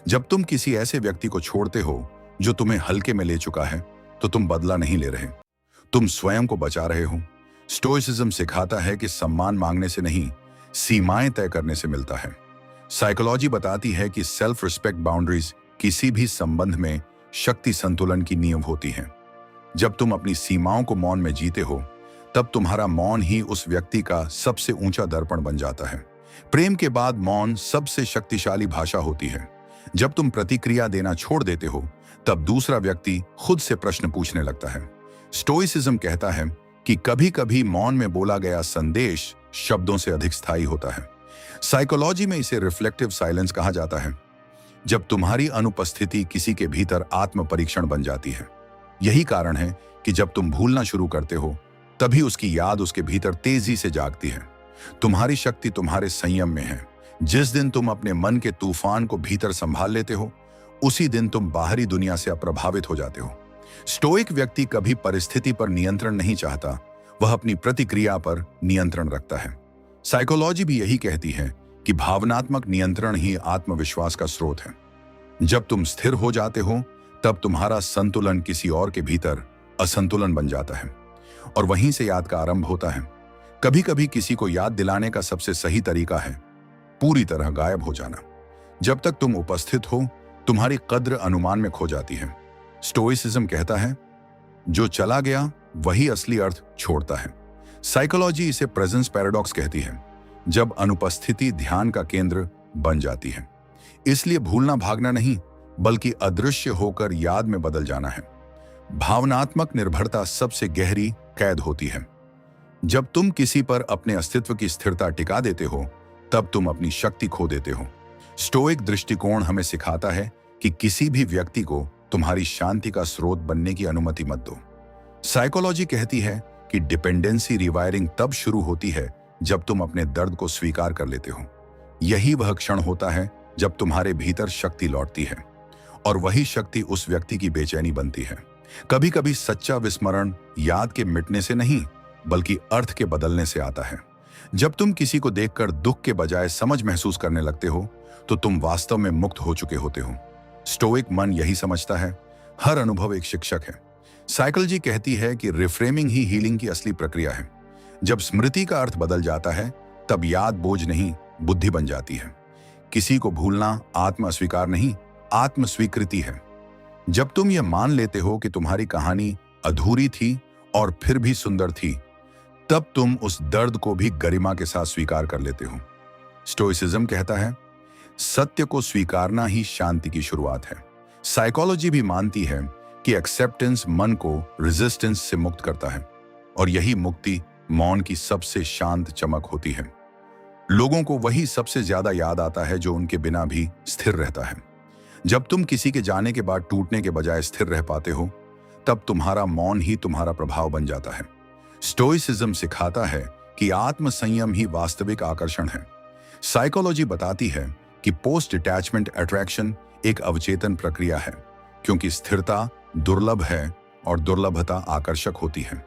Speaker 1: जब तुम किसी ऐसे व्यक्ति को छोड़ते हो जो तुम्हें हल्के में ले चुका है, तो तुम बदला नहीं ले रहे, तुम स्वयं को बचा रहे हो। स्टोइसिज्म सिखाता है कि सम्मान मांगने से नहीं, सीमाएं तय करने से मिलता है। साइकोलॉजी बताती है कि सेल्फ रिस्पेक्ट बाउंड्रीज किसी भी संबंध में शक्ति संतुलन की नींव होती हैं। जब तुम अपनी सीमाओं को मौन में जीते हो, तब तुम्हारा मौन ही उस व्यक्ति का सबसे ऊंचा दर्पण बन जाता है। प्रेम के बाद मौन सबसे शक्तिशाली भाषा होती है। जब तुम प्रतिक्रिया देना छोड़ देते हो, तब दूसरा व्यक्ति खुद से प्रश्न पूछने लगता है। स्टोइसिज्म कहता है, कि कभी कभी मौन में बोला गया संदेश शब्दों से अधिक स्थायी होता है। साइकोलॉजी में इसे रिफ्लेक्टिव साइलेंस कहा जाता है, जब तुम्हारी अनुपस्थिति किसी के भीतर आत्म परीक्षण बन जाती है। यही कारण है कि जब तुम भूलना शुरू करते हो, तभी उसकी याद उसके भीतर तेजी से जागती है। तुम्हारी शक्ति तुम्हारे संयम में है। जिस दिन तुम अपने मन के तूफान को भीतर संभाल लेते हो, उसी दिन तुम बाहरी दुनिया से अप्रभावित हो जाते हो। स्टोइक व्यक्ति कभी परिस्थिति पर नियंत्रण नहीं चाहता, वह अपनी प्रतिक्रिया पर नियंत्रण रखता है। साइकोलॉजी भी यही कहती है कि भावनात्मक नियंत्रण ही आत्मविश्वास का स्रोत है। जब तुम स्थिर हो जाते हो, तब तुम्हारा संतुलन किसी और के भीतर असंतुलन बन जाता है और वहीं से याद का आरंभ होता है। कभी कभी किसी को याद दिलाने का सबसे सही तरीका है पूरी तरह गायब हो जाना। जब तक तुम उपस्थित हो, तुम्हारी कद्र अनुमान में खो जाती है। स्टोइसिज्म कहता है, जो चला गया वही असली अर्थ छोड़ता है। साइकोलॉजी इसे प्रेजेंस पैराडॉक्स कहती है, जब अनुपस्थिति ध्यान का केंद्र बन जाती है। इसलिए भूलना भागना नहीं, बल्कि अदृश्य होकर याद में बदल जाना है। भावनात्मक निर्भरता सबसे गहरी कैद होती है। जब तुम किसी पर अपने अस्तित्व की स्थिरता टिका देते हो, तब तुम अपनी शक्ति खो देते हो। स्टोइक दृष्टिकोण हमें सिखाता है कि किसी भी व्यक्ति को तुम्हारी शांति का स्रोत बनने की अनुमति मत दो। साइकोलॉजी कहती है कि डिपेंडेंसी रिवायरिंग तब शुरू होती है जब तुम अपने दर्द को स्वीकार कर लेते हो। यही वह क्षण होता है जब तुम्हारे भीतर शक्ति लौटती है, और वही शक्ति उस व्यक्ति की बेचैनी बनती है। कभी कभी सच्चा विस्मरण याद के मिटने से नहीं, बल्कि अर्थ के बदलने से आता है। जब तुम किसी को देखकर दुख के बजाय समझ महसूस करने लगते हो, तो तुम वास्तव में मुक्त हो चुके होते हो। स्टोइक मन यही समझता है, हर अनुभव एक शिक्षक है। साइकोलॉजी कहती है कि रिफ्रेमिंग ही हीलिंग की असली प्रक्रिया है। जब स्मृति का अर्थ बदल जाता है, तब याद बोझ नहीं, बुद्धि बन जाती है। किसी को भूलना आत्म अस्वीकार नहीं, आत्म स्वीकृति है। जब तुम यह मान लेते हो कि तुम्हारी कहानी अधूरी थी और फिर भी सुंदर थी, तब तुम उस दर्द को भी गरिमा के साथ स्वीकार कर लेते हो। स्टोइसिज्म कहता है, सत्य को स्वीकारना ही शांति की शुरुआत है। साइकोलॉजी भी मानती है कि एक्सेप्टेंस मन को रेजिस्टेंस से मुक्त करता है, और यही मुक्ति मौन की सबसे शांत चमक होती है। लोगों को वही सबसे ज्यादा याद आता है जो उनके बिना भी स्थिर रहता है। जब तुम किसी के जाने के बाद टूटने के बजाय स्थिर रह पाते हो, तब तुम्हारा मौन ही तुम्हारा प्रभाव बन जाता है। स्टोइसिज्म सिखाता है कि आत्म संयम ही वास्तविक आकर्षण है। साइकोलॉजी बताती है कि पोस्ट अटैचमेंट अट्रैक्शन एक अवचेतन प्रक्रिया है, क्योंकि स्थिरता दुर्लभ है और दुर्लभता आकर्षक होती है।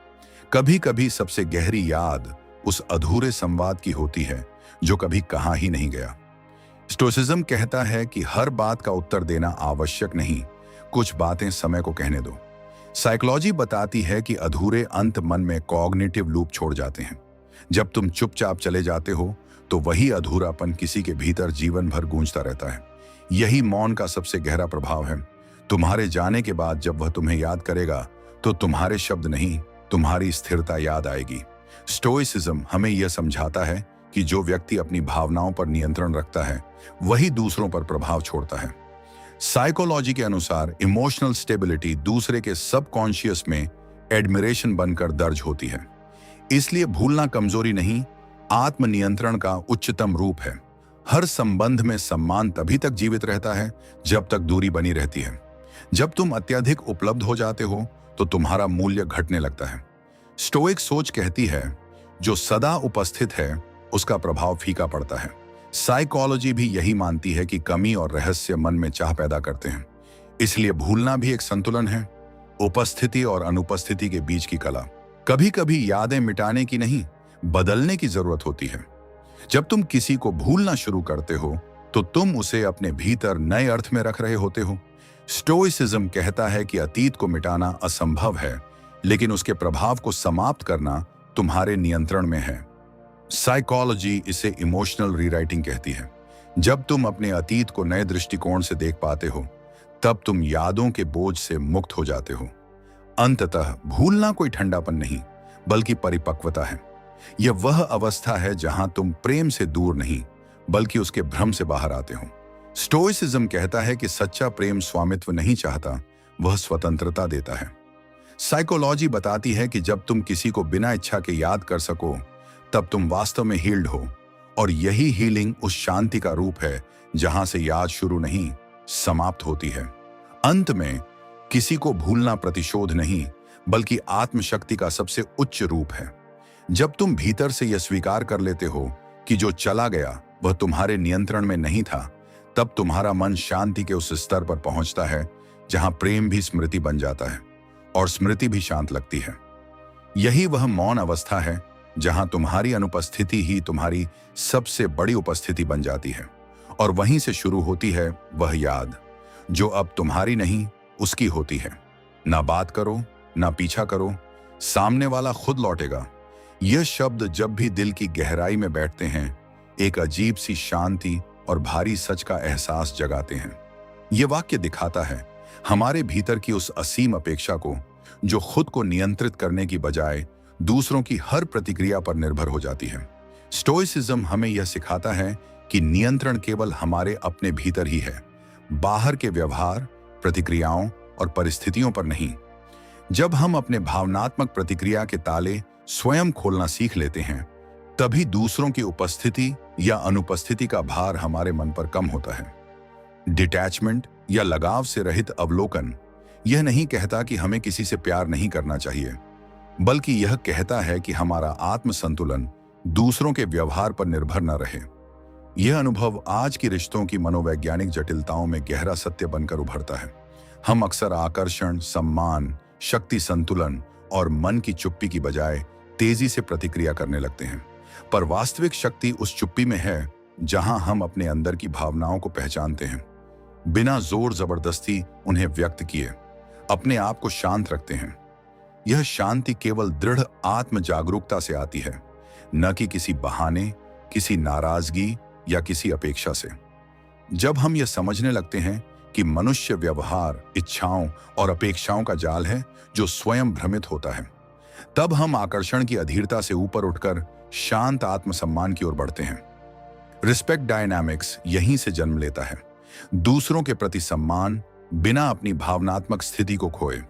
Speaker 1: कभी कभी सबसे गहरी याद उस अधूरे संवाद की होती है जो कभी कहा ही नहीं गया। स्टोइसिज्म कहता है कि हर बात का उत्तर देना आवश्यक नहीं, कुछ बातें समय को कहने दो। साइकोलॉजी बताती है कि अधूरे अंत मन में कॉग्निटिव लूप छोड़ जाते हैं। जब तुम चुपचाप चले जाते हो, तो वही अधूरापन किसी के भीतर जीवन भर गूंजता रहता है। यही मौन का सबसे गहरा प्रभाव है। तुम्हारे जाने के बाद जब वह तुम्हें याद करेगा, तो तुम्हारे शब्द नहीं, तुम्हारी स्थिरता याद आएगी। स्टोइसिज्म हमें यह समझाता है कि जो व्यक्ति अपनी भावनाओं पर नियंत्रण रखता है, वही दूसरों पर प्रभाव छोड़ता है। साइकोलॉजी के अनुसार इमोशनल स्टेबिलिटी दूसरे के सबकॉन्शियस में एडमिरेशन बनकर दर्ज होती है। इसलिए भूलना कमजोरी नहीं, आत्मनियंत्रण का उच्चतम रूप है। हर संबंध में सम्मान तभी तक जीवित रहता है जब तक दूरी बनी रहती है। जब तुम अत्यधिक उपलब्ध हो जाते हो, तो तुम्हारा मूल्य घटने लगता है। स्टोइक सोच कहती है, जो सदा उपस्थित है उसका प्रभाव फीका पड़ता है। साइकोलॉजी भी यही मानती है कि कमी और रहस्य मन में चाह पैदा करते हैं। इसलिए भूलना भी एक संतुलन है, उपस्थिति और अनुपस्थिति के बीच की कला। कभी कभी यादें मिटाने की नहीं, बदलने की जरूरत होती है। जब तुम किसी को भूलना शुरू करते हो, तो तुम उसे अपने भीतर नए अर्थ में रख रहे होते हो। स्टोइसिज्म कहता है कि अतीत को मिटाना असंभव है, लेकिन उसके प्रभाव को समाप्त करना तुम्हारे नियंत्रण में है। साइकोलॉजी इसे इमोशनल रीराइटिंग कहती है। जब तुम अपने अतीत को नए दृष्टिकोण से देख पाते हो, तब तुम यादों के बोझ से मुक्त हो जाते हो। अंततः भूलना कोई ठंडापन नहीं, बल्कि परिपक्वता है। यह वह अवस्था है जहां तुम प्रेम से दूर नहीं, बल्कि उसके भ्रम से बाहर आते हो। स्टोइसिज्म कहता है कि सच्चा प्रेम स्वामित्व नहीं चाहता, वह स्वतंत्रता देता है। साइकोलॉजी बताती है कि जब तुम किसी को बिना इच्छा के याद कर सको, तब तुम वास्तव में हील्ड हो। और यही हीलिंग उस शांति का रूप है जहां से याद शुरू नहीं, समाप्त होती है। अंत में किसी को भूलना प्रतिशोध नहीं, बल्कि आत्मशक्ति का सबसे उच्च रूप है। जब तुम भीतर से यह स्वीकार कर लेते हो कि जो चला गया वह तुम्हारे नियंत्रण में नहीं था, तब तुम्हारा मन शांति के उस स्तर पर पहुंचता है जहां प्रेम भी स्मृति बन जाता है और स्मृति भी शांत लगती है। यही वह मौन अवस्था है जहां तुम्हारी अनुपस्थिति ही तुम्हारी सबसे बड़ी उपस्थिति बन जाती है। और वहीं से शुरू होती है वह याद जो अब तुम्हारी नहीं, उसकी होती है। ना बात करो, ना पीछा करो, सामने वाला खुद लौटेगा। यह शब्द जब भी दिल की गहराई में बैठते हैं, एक अजीब सी शांति और भारी सच का एहसास जगाते हैं। यह वाक्य दिखाता है हमारे भीतर की उस असीम अपेक्षा को जो खुद को नियंत्रित करने की बजाय दूसरों की हर प्रतिक्रिया पर निर्भर हो जाती है। स्टोइसिज्म हमें यह सिखाता है कि नियंत्रण केवल हमारे अपने भीतर ही है, बाहर के व्यवहार, प्रतिक्रियाओं और परिस्थितियों पर नहीं। जब हम अपने भावनात्मक प्रतिक्रिया के ताले स्वयं खोलना सीख लेते हैं, तभी दूसरों की उपस्थिति या अनुपस्थिति का भार हमारे मन पर कम होता है। डिटैचमेंट या लगाव से रहित अवलोकन यह नहीं कहता कि हमें किसी से प्यार नहीं करना चाहिए, बल्कि यह कहता है कि हमारा आत्म संतुलन दूसरों के व्यवहार पर निर्भर न रहे। यह अनुभव आज की रिश्तों की मनोवैज्ञानिक जटिलताओं में गहरा सत्य बनकर उभरता है। हम अक्सर आकर्षण, सम्मान, शक्ति संतुलन और मन की चुप्पी की बजाय तेजी से प्रतिक्रिया करने लगते हैं। पर वास्तविक शक्ति उस चुप्पी में है जहां हम अपने अंदर की भावनाओं को पहचानते हैं, बिना जोर जबरदस्ती उन्हें व्यक्त किए अपने आप को शांत रखते हैं। यह शांति केवल दृढ़ आत्म जागरूकता से आती है, न कि किसी बहाने, किसी नाराजगी या किसी अपेक्षा से। जब हम यह समझने लगते हैं कि मनुष्य व्यवहार, इच्छाओं और अपेक्षाओं का जाल है जो स्वयं भ्रमित होता है, तब हम आकर्षण की अधीरता से ऊपर उठकर शांत आत्मसम्मान की ओर बढ़ते हैं। रिस्पेक्ट डायनामिक्स यहीं से जन्म लेता है। दूसरों के प्रति सम्मान बिना अपनी भावनात्मक स्थिति को खोए।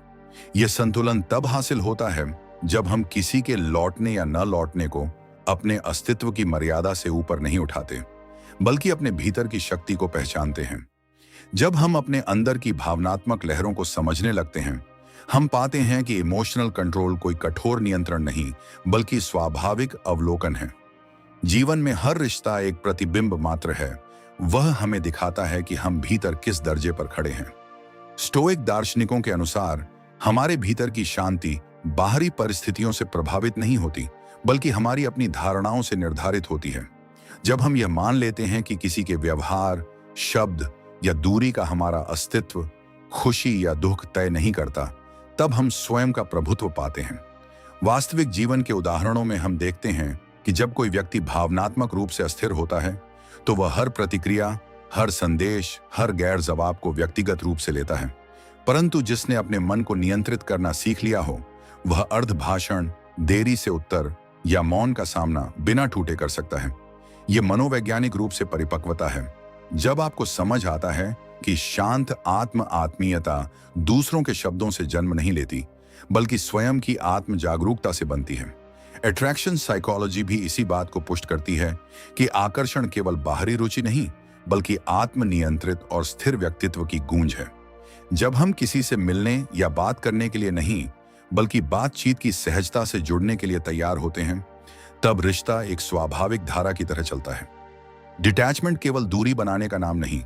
Speaker 1: यह संतुलन तब हासिल होता है जब हम किसी के लौटने या न लौटने को अपने अस्तित्व की मर्यादा से ऊपर नहीं उठाते, बल्कि अपने भीतर की शक्ति को पहचानते हैं। जब हम अपने अंदर की भावनात्मक लहरों को समझने लगते हैं, हम पाते हैं कि इमोशनल कंट्रोल कोई कठोर नियंत्रण नहीं, बल्कि स्वाभाविक अवलोकन है। जीवन में हर रिश्ता एक प्रतिबिंब मात्र है। वह हमें दिखाता है कि हम भीतर किस दर्जे पर खड़े हैं। स्टोइक दार्शनिकों के अनुसार हमारे भीतर की शांति बाहरी परिस्थितियों से प्रभावित नहीं होती, बल्कि हमारी अपनी धारणाओं से निर्धारित होती है। जब हम यह मान लेते हैं कि किसी के व्यवहार, शब्द या दूरी का हमारा अस्तित्व, खुशी या दुख तय नहीं करता, तब हम स्वयं का प्रभुत्व पाते हैं। वास्तविक जीवन के उदाहरणों में हम देखते हैं कि जब कोई व्यक्ति भावनात्मक रूप से अस्थिर होता है, तो वह हर प्रतिक्रिया, हर संदेश, हर गैर जवाब को व्यक्तिगत रूप से लेता है। परंतु जिसने अपने मन को नियंत्रित करना सीख लिया हो, वह अर्ध भाषण, देरी से उत्तर या मौन का सामना बिना टूटे कर सकता है। यह मनोवैज्ञानिक रूप से परिपक्वता है। जब आपको समझ आता है कि शांत आत्मीयता दूसरों के शब्दों से जन्म नहीं लेती, बल्कि स्वयं की आत्म जागरूकता से बनती है। अट्रैक्शन साइकोलॉजी भी इसी बात को पुष्ट करती है कि आकर्षण केवल बाहरी रुचि नहीं, बल्कि आत्मनियंत्रित और स्थिर व्यक्तित्व की गूंज है। जब हम किसी से मिलने या बात करने के लिए नहीं, बल्कि बातचीत की सहजता से जुड़ने के लिए तैयार होते हैं, तब रिश्ता एक स्वाभाविक धारा की तरह चलता है। डिटैचमेंट केवल दूरी बनाने का नाम नहीं,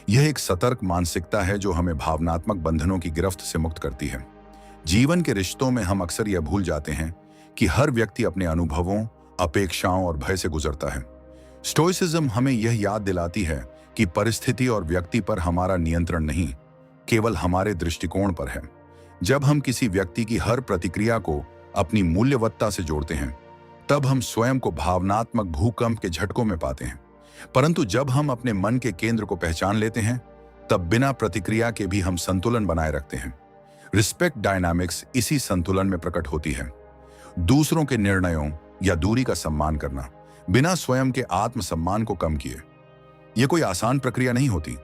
Speaker 1: यह एक सतर्क मानसिकता है जो हमें भावनात्मक बंधनों की गिरफ्त से मुक्त करती है। जीवन के रिश्तों में हम अक्सर यह भूल जाते हैं कि हर व्यक्ति अपने अनुभवों, अपेक्षाओं और भय से गुजरता है। स्टोइसिज्म हमें यह याद दिलाती है कि परिस्थिति और व्यक्ति पर हमारा नियंत्रण नहीं, केवल हमारे दृष्टिकोण पर है। जब हम किसी व्यक्ति की हर प्रतिक्रिया को अपनी मूल्यवत्ता से जोड़ते हैं, तब हम स्वयं को भावनात्मक भूकंप के झटकों में पाते हैं। परंतु जब हम अपने मन के केंद्र को पहचान लेते हैं, तब बिना प्रतिक्रिया के भी हम संतुलन बनाए रखते हैं। रिस्पेक्ट डायनामिक्स इसी संतुलन में प्रकट होती है। दूसरों के निर्णयों या दूरी का सम्मान करना, बिना स्वयं के आत्मसम्मान को कम किए। यह कोई आसान प्रक्रिया नहीं होती।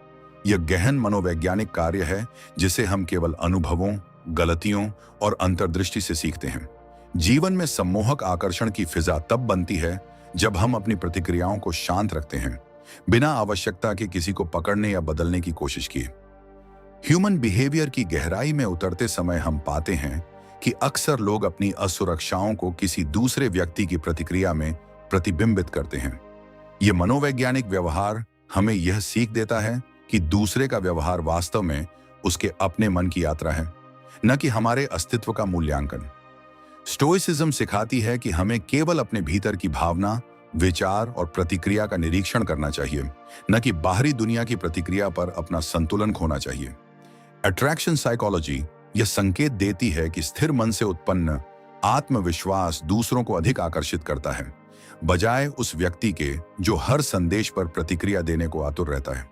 Speaker 1: यह गहन मनोवैज्ञानिक कार्य है जिसे हम केवल अनुभवों, गलतियों और अंतर्दृष्टि से सीखते हैं। जीवन में सम्मोहक आकर्षण की फिजा तब बनती है जब हम अपनी प्रतिक्रियाओं को शांत रखते हैं, बिना आवश्यकता के किसी को पकड़ने या बदलने की कोशिश किए। ह्यूमन बिहेवियर की गहराई में उतरते समय हम पाते हैं कि अक्सर लोग अपनी असुरक्षाओं को किसी दूसरे व्यक्ति की प्रतिक्रिया में प्रतिबिंबित करते हैं। ये मनोवैज्ञानिक व्यवहार हमें यह सीख देता है कि दूसरे का व्यवहार वास्तव में उसके अपने मन की यात्रा है, न कि हमारे अस्तित्व का मूल्यांकन। स्टोइसिज्म सिखाती है कि हमें केवल अपने भीतर की भावना, विचार और प्रतिक्रिया का निरीक्षण करना चाहिए, न कि बाहरी दुनिया की प्रतिक्रिया पर अपना संतुलन खोना चाहिए। अट्रैक्शन साइकोलॉजी यह संकेत देती है कि स्थिर मन से उत्पन्न आत्मविश्वास दूसरों को अधिक आकर्षित करता है, बजाय उस व्यक्ति के जो हर संदेश पर प्रतिक्रिया देने को आतुर रहता है।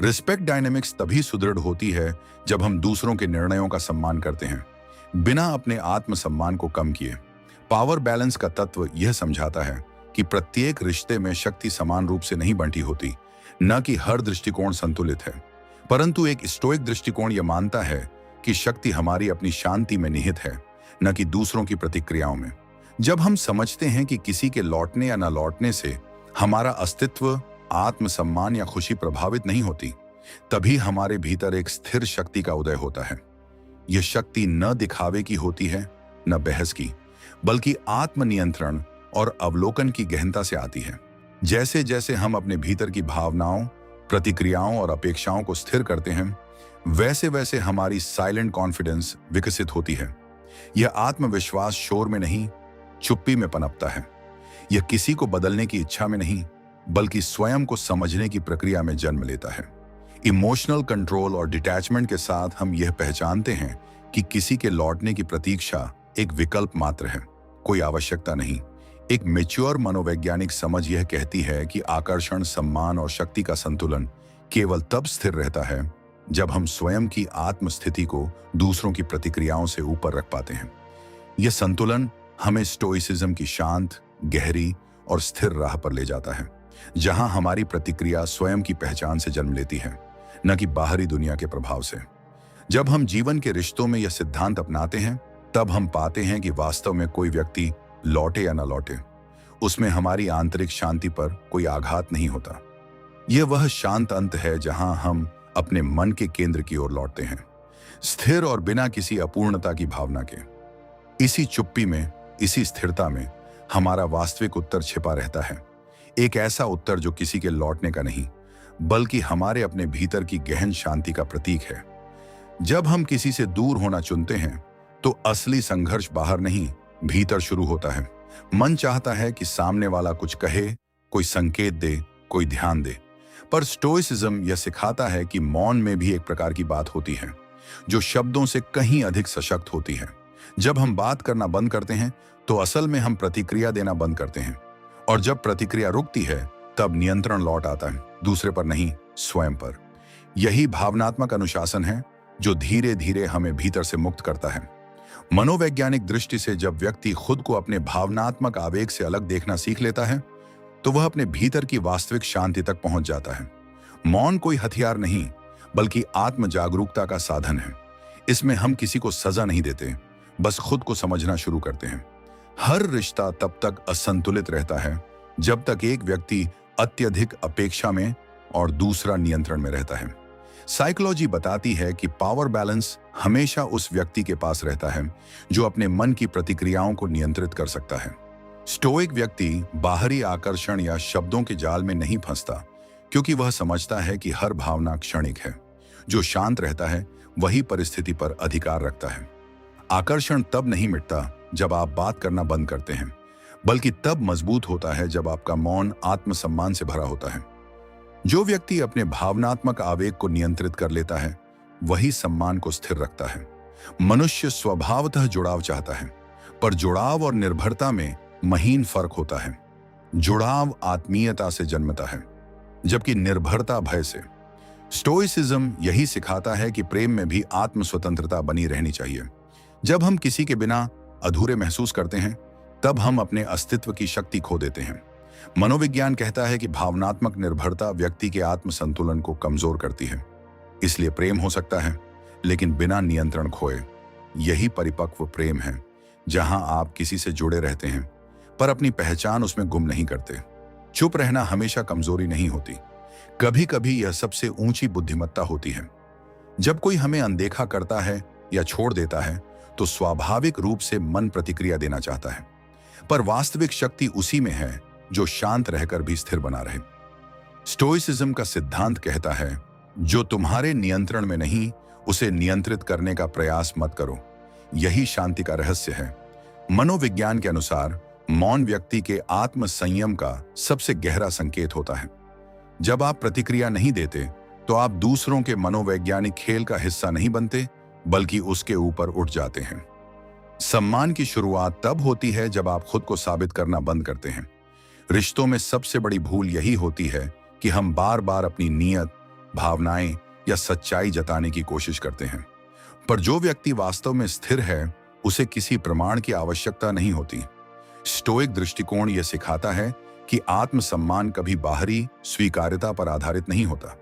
Speaker 1: रिस्पेक्ट डायनेमिक्स तभी सुदृढ़ होती है जब हम दूसरों के निर्णयों का सम्मान करते हैं, बिना अपने आत्मसम्मान को कम किए। पावर बैलेंस का तत्व यह समझाता है कि प्रत्येक रिश्ते में शक्ति समान रूप से नहीं बंटी होती, न कि हर दृष्टिकोण संतुलित है। परंतु एक स्टोइक दृष्टिकोण यह मानता है कि शक्ति हमारी अपनी शांति में निहित है, न कि दूसरों की प्रतिक्रियाओं में। जब हम समझते हैं कि किसी के लौटने या न लौटने से हमारा अस्तित्व, आत्मसम्मान या खुशी प्रभावित नहीं होती, तभी हमारे भीतर एक स्थिर शक्ति का उदय होता है। यह शक्ति न दिखावे की होती है, न बहस की, बल्कि आत्मनियंत्रण और अवलोकन की गहनता से आती है। जैसे जैसे हम अपने भीतर की भावनाओं, प्रतिक्रियाओं और अपेक्षाओं को स्थिर करते हैं, वैसे वैसे हमारी साइलेंट कॉन्फिडेंस विकसित होती है। यह आत्मविश्वास शोर में नहीं, चुप्पी में पनपता है। यह किसी को बदलने की इच्छा में नहीं, बल्कि स्वयं को समझने की प्रक्रिया में जन्म लेता है। इमोशनल कंट्रोल और डिटैचमेंट के साथ हम यह पहचानते हैं कि किसी के लौटने की प्रतीक्षा एक विकल्प मात्र है, कोई आवश्यकता नहीं। एक मैच्योर मनोवैज्ञानिक समझ यह कहती है कि आकर्षण, सम्मान और शक्ति का संतुलन केवल तब स्थिर रहता है जब हम स्वयं की आत्मस्थिति को दूसरों की प्रतिक्रियाओं से ऊपर रख पाते हैं। यह संतुलन हमें स्टोइसिज्म की शांत, गहरी और स्थिर राह पर ले जाता है, जहां हमारी प्रतिक्रिया स्वयं की पहचान से जन्म लेती है, न कि बाहरी दुनिया के प्रभाव से। जब हम जीवन के रिश्तों में यह सिद्धांत अपनाते हैं, तब हम पाते हैं कि वास्तव में कोई व्यक्ति लौटे या न लौटे, उसमें हमारी आंतरिक शांति पर कोई आघात नहीं होता। यह वह शांत अंत है जहां हम अपने मन के केंद्र की ओर लौटते हैं, स्थिर और बिना किसी अपूर्णता की भावना के। इसी चुप्पी में, इसी स्थिरता में हमारा वास्तविक उत्तर छिपा रहता है। एक ऐसा उत्तर जो किसी के लौटने का नहीं, बल्कि हमारे अपने भीतर की गहन शांति का प्रतीक है। जब हम किसी से दूर होना चुनते हैं, तो असली संघर्ष बाहर नहीं, भीतर शुरू होता है। मन चाहता है कि सामने वाला कुछ कहे, कोई संकेत दे, कोई ध्यान दे। पर स्टोइसिज्म यह सिखाता है कि मौन में भी एक प्रकार की बात होती है, जो शब्दों से कहीं अधिक सशक्त होती है। जब हम बात करना बंद करते हैं, तो असल में हम प्रतिक्रिया देना बंद करते हैं। और जब प्रतिक्रिया रुकती है, तब नियंत्रण लौट आता है, दूसरे पर नहीं, स्वयं पर। यही भावनात्मक अनुशासन है जो धीरे धीरे हमें भीतर से मुक्त करता है। मनोवैज्ञानिक दृष्टि से जब व्यक्ति खुद को अपने भावनात्मक आवेग से अलग देखना सीख लेता है, तो वह अपने भीतर की वास्तविक शांति तक पहुंच जाता है। मौन कोई हथियार नहीं, बल्कि आत्म जागरूकता का साधन है। इसमें हम किसी को सजा नहीं देते, बस खुद को समझना शुरू करते हैं। हर रिश्ता तब तक असंतुलित रहता है जब तक एक व्यक्ति अत्यधिक अपेक्षा में और दूसरा नियंत्रण में रहता है। साइकोलॉजी बताती है कि पावर बैलेंस हमेशा उस व्यक्ति के पास रहता है जो अपने मन की प्रतिक्रियाओं को नियंत्रित कर सकता है। स्टोइक व्यक्ति बाहरी आकर्षण या शब्दों के जाल में नहीं फंसता, क्योंकि वह समझता है कि हर भावना क्षणिक है। जो शांत रहता है वही परिस्थिति पर अधिकार रखता है। आकर्षण तब नहीं मिटता जब आप बात करना बंद करते हैं, बल्कि तब मजबूत होता है जब आपका मौन आत्मसम्मान से भरा होता है। जो व्यक्ति अपने भावनात्मक आवेग को नियंत्रित कर लेता है, वही सम्मान को स्थिर रखता है। मनुष्य स्वभावतः जुड़ाव चाहता है, पर जुड़ाव और निर्भरता में महीन फर्क होता है। जुड़ाव आत्मीयता से जन्मता है, जबकि निर्भरता भय से। स्टोइसिज्म यही सिखाता है कि प्रेम में भी आत्म स्वतंत्रता बनी रहनी चाहिए। जब हम किसी के बिना अधूरे महसूस करते हैं, तब हम अपने अस्तित्व की शक्ति खो देते हैं। मनोविज्ञान कहता है कि भावनात्मक निर्भरता व्यक्ति के आत्म संतुलन को कमजोर करती है। इसलिए प्रेम हो सकता है, लेकिन बिना नियंत्रण खोए। यही परिपक्व प्रेम है, जहां आप किसी से जुड़े रहते हैं पर अपनी पहचान उसमें गुम नहीं करते। चुप रहना हमेशा कमजोरी नहीं होती, कभी कभी यह सबसे ऊंची बुद्धिमत्ता होती है। जब कोई हमें अनदेखा करता है या छोड़ देता है तो स्वाभाविक रूप से मन प्रतिक्रिया देना चाहता है, पर वास्तविक शक्ति उसी में है जो शांत रहकर भी स्थिर बना रहे। स्टोइसिज्म का सिद्धांत कहता है, जो तुम्हारे नियंत्रण में नहीं उसे नियंत्रित करने का प्रयास मत करो। यही शांति का रहस्य है। मनोविज्ञान के अनुसार मौन व्यक्ति के आत्म संयम का सबसे गहरा संकेत होता है। जब आप प्रतिक्रिया नहीं देते तो आप दूसरों के मनोवैज्ञानिक खेल का हिस्सा नहीं बनते, बल्कि उसके ऊपर उठ जाते हैं। सम्मान की शुरुआत तब होती है जब आप खुद को साबित करना बंद करते हैं। रिश्तों में सबसे बड़ी भूल यही होती है कि हम बार बार अपनी नीयत, भावनाएं या सच्चाई जताने की कोशिश करते हैं, पर जो व्यक्ति वास्तव में स्थिर है उसे किसी प्रमाण की आवश्यकता नहीं होती। स्टोइक दृष्टिकोण यह सिखाता है कि आत्मसम्मान कभी बाहरी स्वीकार्यता पर आधारित नहीं होता।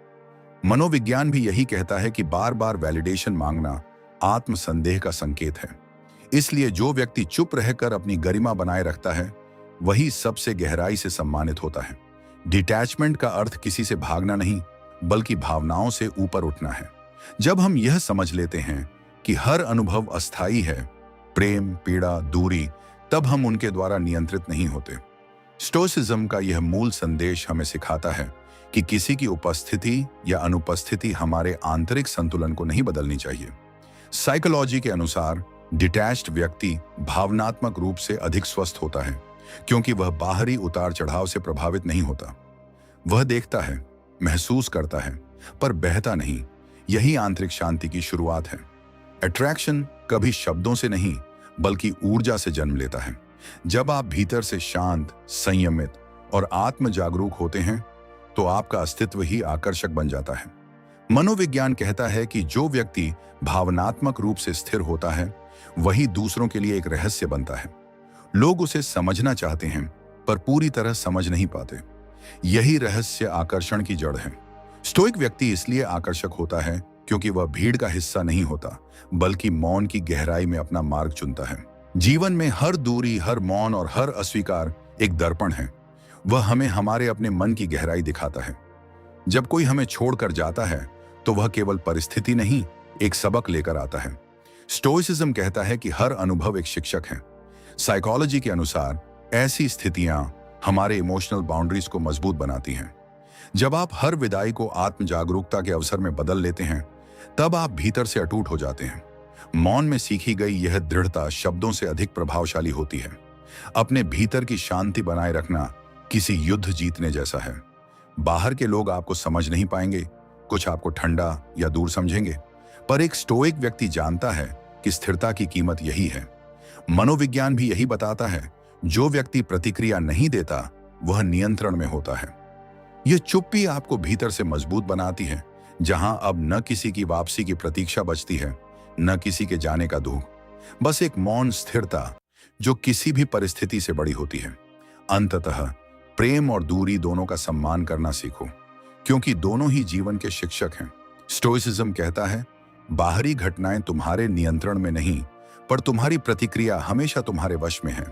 Speaker 1: मनोविज्ञान भी यही कहता है कि बार बार वैलिडेशन मांगना आत्मसंदेह का संकेत है। इसलिए जो व्यक्ति चुप रहकर अपनी गरिमा बनाए रखता है वही सबसे गहराई से सम्मानित होता है। डिटैचमेंट का अर्थ किसी से भागना नहीं, बल्कि भावनाओं से ऊपर उठना है। जब हम यह समझ लेते हैं कि हर अनुभव अस्थायी है, प्रेम, पीड़ा, दूरी, तब हम उनके द्वारा नियंत्रित नहीं होते। स्टोइसिज्म का यह मूल संदेश हमें सिखाता है कि किसी की उपस्थिति या अनुपस्थिति हमारे आंतरिक संतुलन को नहीं बदलनी चाहिए। साइकोलॉजी के अनुसार डिटैच्ड व्यक्ति भावनात्मक रूप से अधिक स्वस्थ होता है, क्योंकि वह बाहरी उतार चढ़ाव से प्रभावित नहीं होता। वह देखता है, महसूस करता है, पर बहता नहीं। यही आंतरिक शांति की शुरुआत है। अट्रैक्शन कभी शब्दों से नहीं, बल्कि ऊर्जा से जन्म लेता है। जब आप भीतर से शांत, संयमित और आत्म जागरूक होते हैं तो आपका अस्तित्व ही आकर्षक बन जाता है। मनोविज्ञान कहता है कि जो व्यक्ति भावनात्मक रूप से स्थिर होता है वही दूसरों के लिए एक रहस्य बनता है। लोग उसे समझना चाहते हैं पर पूरी तरह समझ नहीं पाते। यही रहस्य आकर्षण की जड़ है। स्टोइक व्यक्ति इसलिए आकर्षक होता है क्योंकि वह भीड़ का हिस्सा नहीं होता, बल्कि मौन की गहराई में अपना मार्ग चुनता है। जीवन में हर दूरी, हर मौन और हर अस्वीकार एक दर्पण है। वह हमें हमारे अपने मन की गहराई दिखाता है। जब कोई हमें छोड़कर जाता है तो वह केवल परिस्थिति नहीं, एक सबक लेकर आता है। स्टोइसिज्म कहता है कि हर अनुभव एक शिक्षक है। साइकोलॉजी के अनुसार ऐसी स्थितियां हमारे इमोशनल बाउंड्रीज को मजबूत बनाती हैं। जब आप हर विदाई को आत्म जागरूकता के अवसर में बदल लेते हैं तब आप भीतर से अटूट हो जाते हैं। मौन में सीखी गई यह दृढ़ता शब्दों से अधिक प्रभावशाली होती है। अपने भीतर की शांति बनाए रखना किसी युद्ध जीतने जैसा है। बाहर के लोग आपको समझ नहीं पाएंगे, कुछ आपको ठंडा या दूर समझेंगे, पर एक स्टोइक व्यक्ति जानता है कि स्थिरता की कीमत यही है। मनोविज्ञान भी यही बताता है, जो व्यक्ति प्रतिक्रिया नहीं देता वह नियंत्रण में होता है। यह चुप्पी आपको भीतर से मजबूत बनाती है, जहां अब न किसी की वापसी की प्रतीक्षा बचती है, न किसी के जाने का दुख, बस एक मौन स्थिरता जो किसी भी परिस्थिति से बड़ी होती है। अंततः प्रेम और दूरी दोनों का सम्मान करना सीखो, क्योंकि दोनों ही जीवन के शिक्षक हैं। स्टोइसिज्म कहता है, बाहरी घटनाएं तुम्हारे नियंत्रण में नहीं, पर तुम्हारी प्रतिक्रिया हमेशा तुम्हारे वश में है।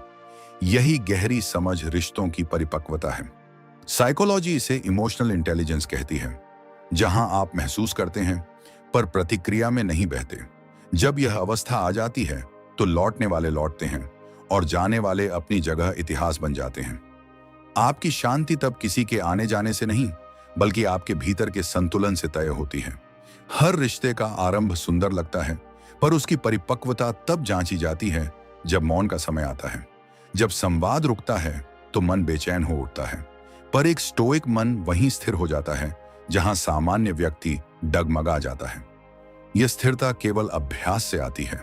Speaker 1: यही गहरी समझ रिश्तों की परिपक्वता है। साइकोलॉजी इसे इमोशनल इंटेलिजेंस कहती है, जहां आप महसूस करते हैं पर प्रतिक्रिया में नहीं बहते। जब यह अवस्था आ जाती है तो लौटने वाले लौटते हैं और जाने वाले अपनी जगह इतिहास बन जाते हैं। आपकी शांति तब किसी के आने जाने से नहीं, बल्कि आपके भीतर के संतुलन से तय होती है। हर रिश्ते का आरंभ सुंदर लगता है, पर उसकी परिपक्वता तब जांची जाती है जब मौन का समय आता है। जब संवाद रुकता है तो मन बेचैन हो उठता है, पर एक स्टोइक मन वहीं स्थिर हो जाता है जहां सामान्य व्यक्ति डगमगा जाता है। यह स्थिरता केवल अभ्यास से आती है,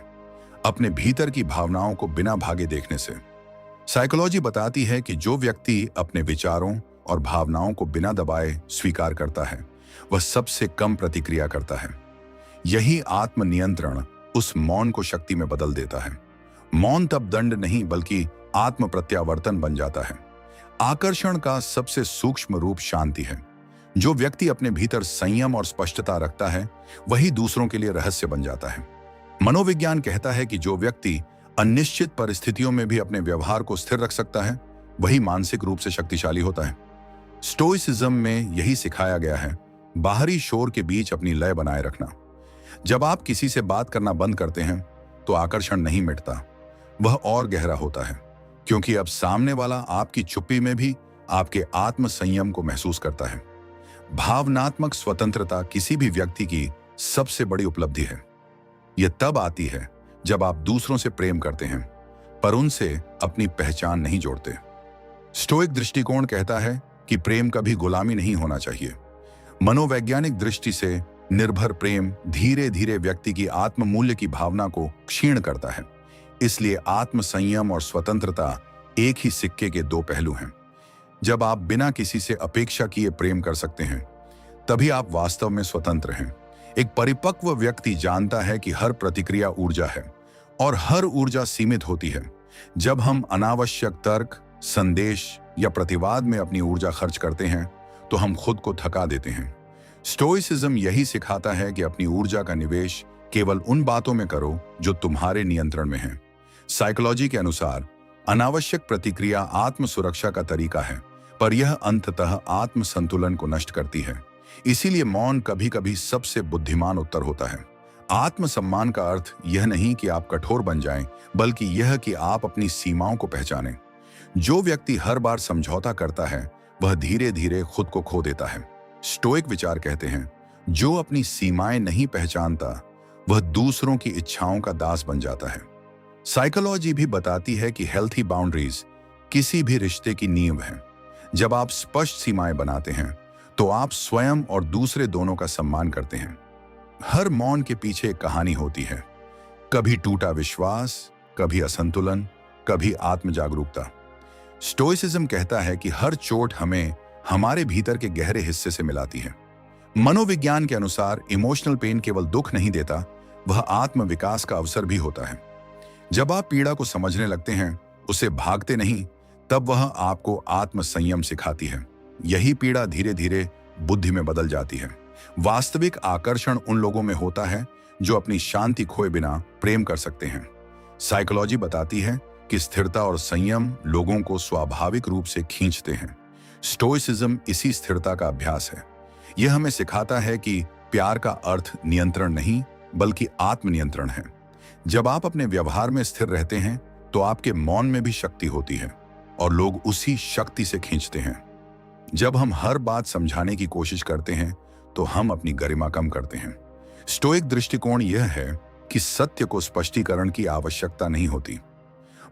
Speaker 1: अपने भीतर की भावनाओं को बिना भागे देखने से। साइकोलॉजी बताती है कि जो व्यक्ति अपने विचारों और भावनाओं को बिना दबाए स्वीकार करता है वह सबसे कम प्रतिक्रिया करता है। यही आत्मनियंत्रण उस मौन को शक्ति में बदल देता है। मौन तब दंड नहीं, बल्कि आत्म प्रत्यावर्तन बन जाता है। आकर्षण का सबसे सूक्ष्म रूप शांति है। जो व्यक्ति अपने भीतर संयम और स्पष्टता रखता है वही दूसरों के लिए रहस्य बन जाता है। मनोविज्ञान कहता है कि जो व्यक्ति अनिश्चित परिस्थितियों में भी अपने व्यवहार को स्थिर रख सकता है, वही मानसिक रूप से शक्तिशाली होता है। स्टोइसिज्म में यही सिखाया गया है, बाहरी शोर के बीच अपनी लय बनाए रखना। जब आप किसी से बात करना बंद करते हैं तो आकर्षण नहीं मिटता, वह और गहरा होता है, क्योंकि अब सामने वाला आपकी चुप्पी में भी आपके आत्म संयम को महसूस करता है। भावनात्मक स्वतंत्रता किसी भी व्यक्ति की सबसे बड़ी उपलब्धि है। यह तब आती है जब आप दूसरों से प्रेम करते हैं, पर उनसे अपनी पहचान नहीं जोड़ते। स्टोइक दृष्टिकोण कहता है कि प्रेम कभी गुलामी नहीं होना चाहिए। मनोवैज्ञानिक दृष्टि से निर्भर प्रेम धीरे धीरे व्यक्ति की आत्म मूल्य की भावना को क्षीण करता है। इसलिए आत्म संयम और स्वतंत्रता एक ही सिक्के के दो पहलू हैं। जब आप बिना किसी से अपेक्षा किए प्रेम कर सकते हैं, तभी आप वास्तव में स्वतंत्र हैं। एक परिपक्व व्यक्ति जानता है कि हर प्रतिक्रिया ऊर्जा है और हर ऊर्जा सीमित होती है। जब हम अनावश्यक तर्क, संदेश या प्रतिवाद में अपनी ऊर्जा खर्च करते हैं तो हम खुद को थका देते हैं। स्टोइसिज्म यही सिखाता है कि अपनी ऊर्जा का निवेश केवल उन बातों में करो जो तुम्हारे नियंत्रण में हैं। साइकोलॉजी के अनुसार अनावश्यक प्रतिक्रिया आत्म सुरक्षा का तरीका है, पर यह अंततः आत्म संतुलन को नष्ट करती है। इसीलिए मौन कभी कभी सबसे बुद्धिमान उत्तर होता है। आत्मसम्मान का अर्थ यह नहीं कि आप कठोर बन जाएं, बल्कि यह कि आप अपनी सीमाओं को पहचानें। जो व्यक्ति हर बार समझौता करता है, वह धीरे धीरे खुद को खो देता है। स्टोइक विचार कहते हैं, जो अपनी सीमाएं नहीं पहचानता, वह दूसरों की इच्छाओं का दास बन जाता है। साइकोलॉजी भी बताती है कि हेल्थी बाउंड्रीज किसी भी रिश्ते की नींव है। जब आप स्पष्ट सीमाएं बनाते हैं तो आप स्वयं और दूसरे दोनों का सम्मान करते हैं। हर मौन के पीछे एक कहानी होती है, कभी टूटा विश्वास, कभी असंतुलन, कभी आत्म जागरूकता। स्टोइसिज्म कहता है कि हर चोट हमें हमारे भीतर के गहरे हिस्से से मिलाती है। मनोविज्ञान के अनुसार इमोशनल पेन केवल दुख नहीं देता, वह आत्म विकास का अवसर भी होता है। जब आप पीड़ा को समझने लगते हैं, उसे भागते नहीं, तब वह आपको आत्म संयम सिखाती है। यही पीड़ा धीरे धीरे बुद्धि में बदल जाती है। वास्तविक आकर्षण उन लोगों में होता है जो अपनी शांति खोए बिना प्रेम कर सकते हैं। साइकोलॉजी बताती है कि स्थिरता और संयम लोगों को स्वाभाविक रूप से खींचते हैं। स्टोइसिज्म इसी स्थिरता का अभ्यास है। यह हमें सिखाता है कि प्यार का अर्थ नियंत्रण नहीं, बल्कि आत्मनियंत्रण है। जब आप अपने व्यवहार में स्थिर रहते हैं तो आपके मौन में भी शक्ति होती है और लोग उसी शक्ति से खींचते हैं। जब हम हर बात समझाने की कोशिश करते हैं तो हम अपनी गरिमा कम करते हैं। स्टोइक दृष्टिकोण यह है कि सत्य को स्पष्टीकरण की आवश्यकता नहीं होती।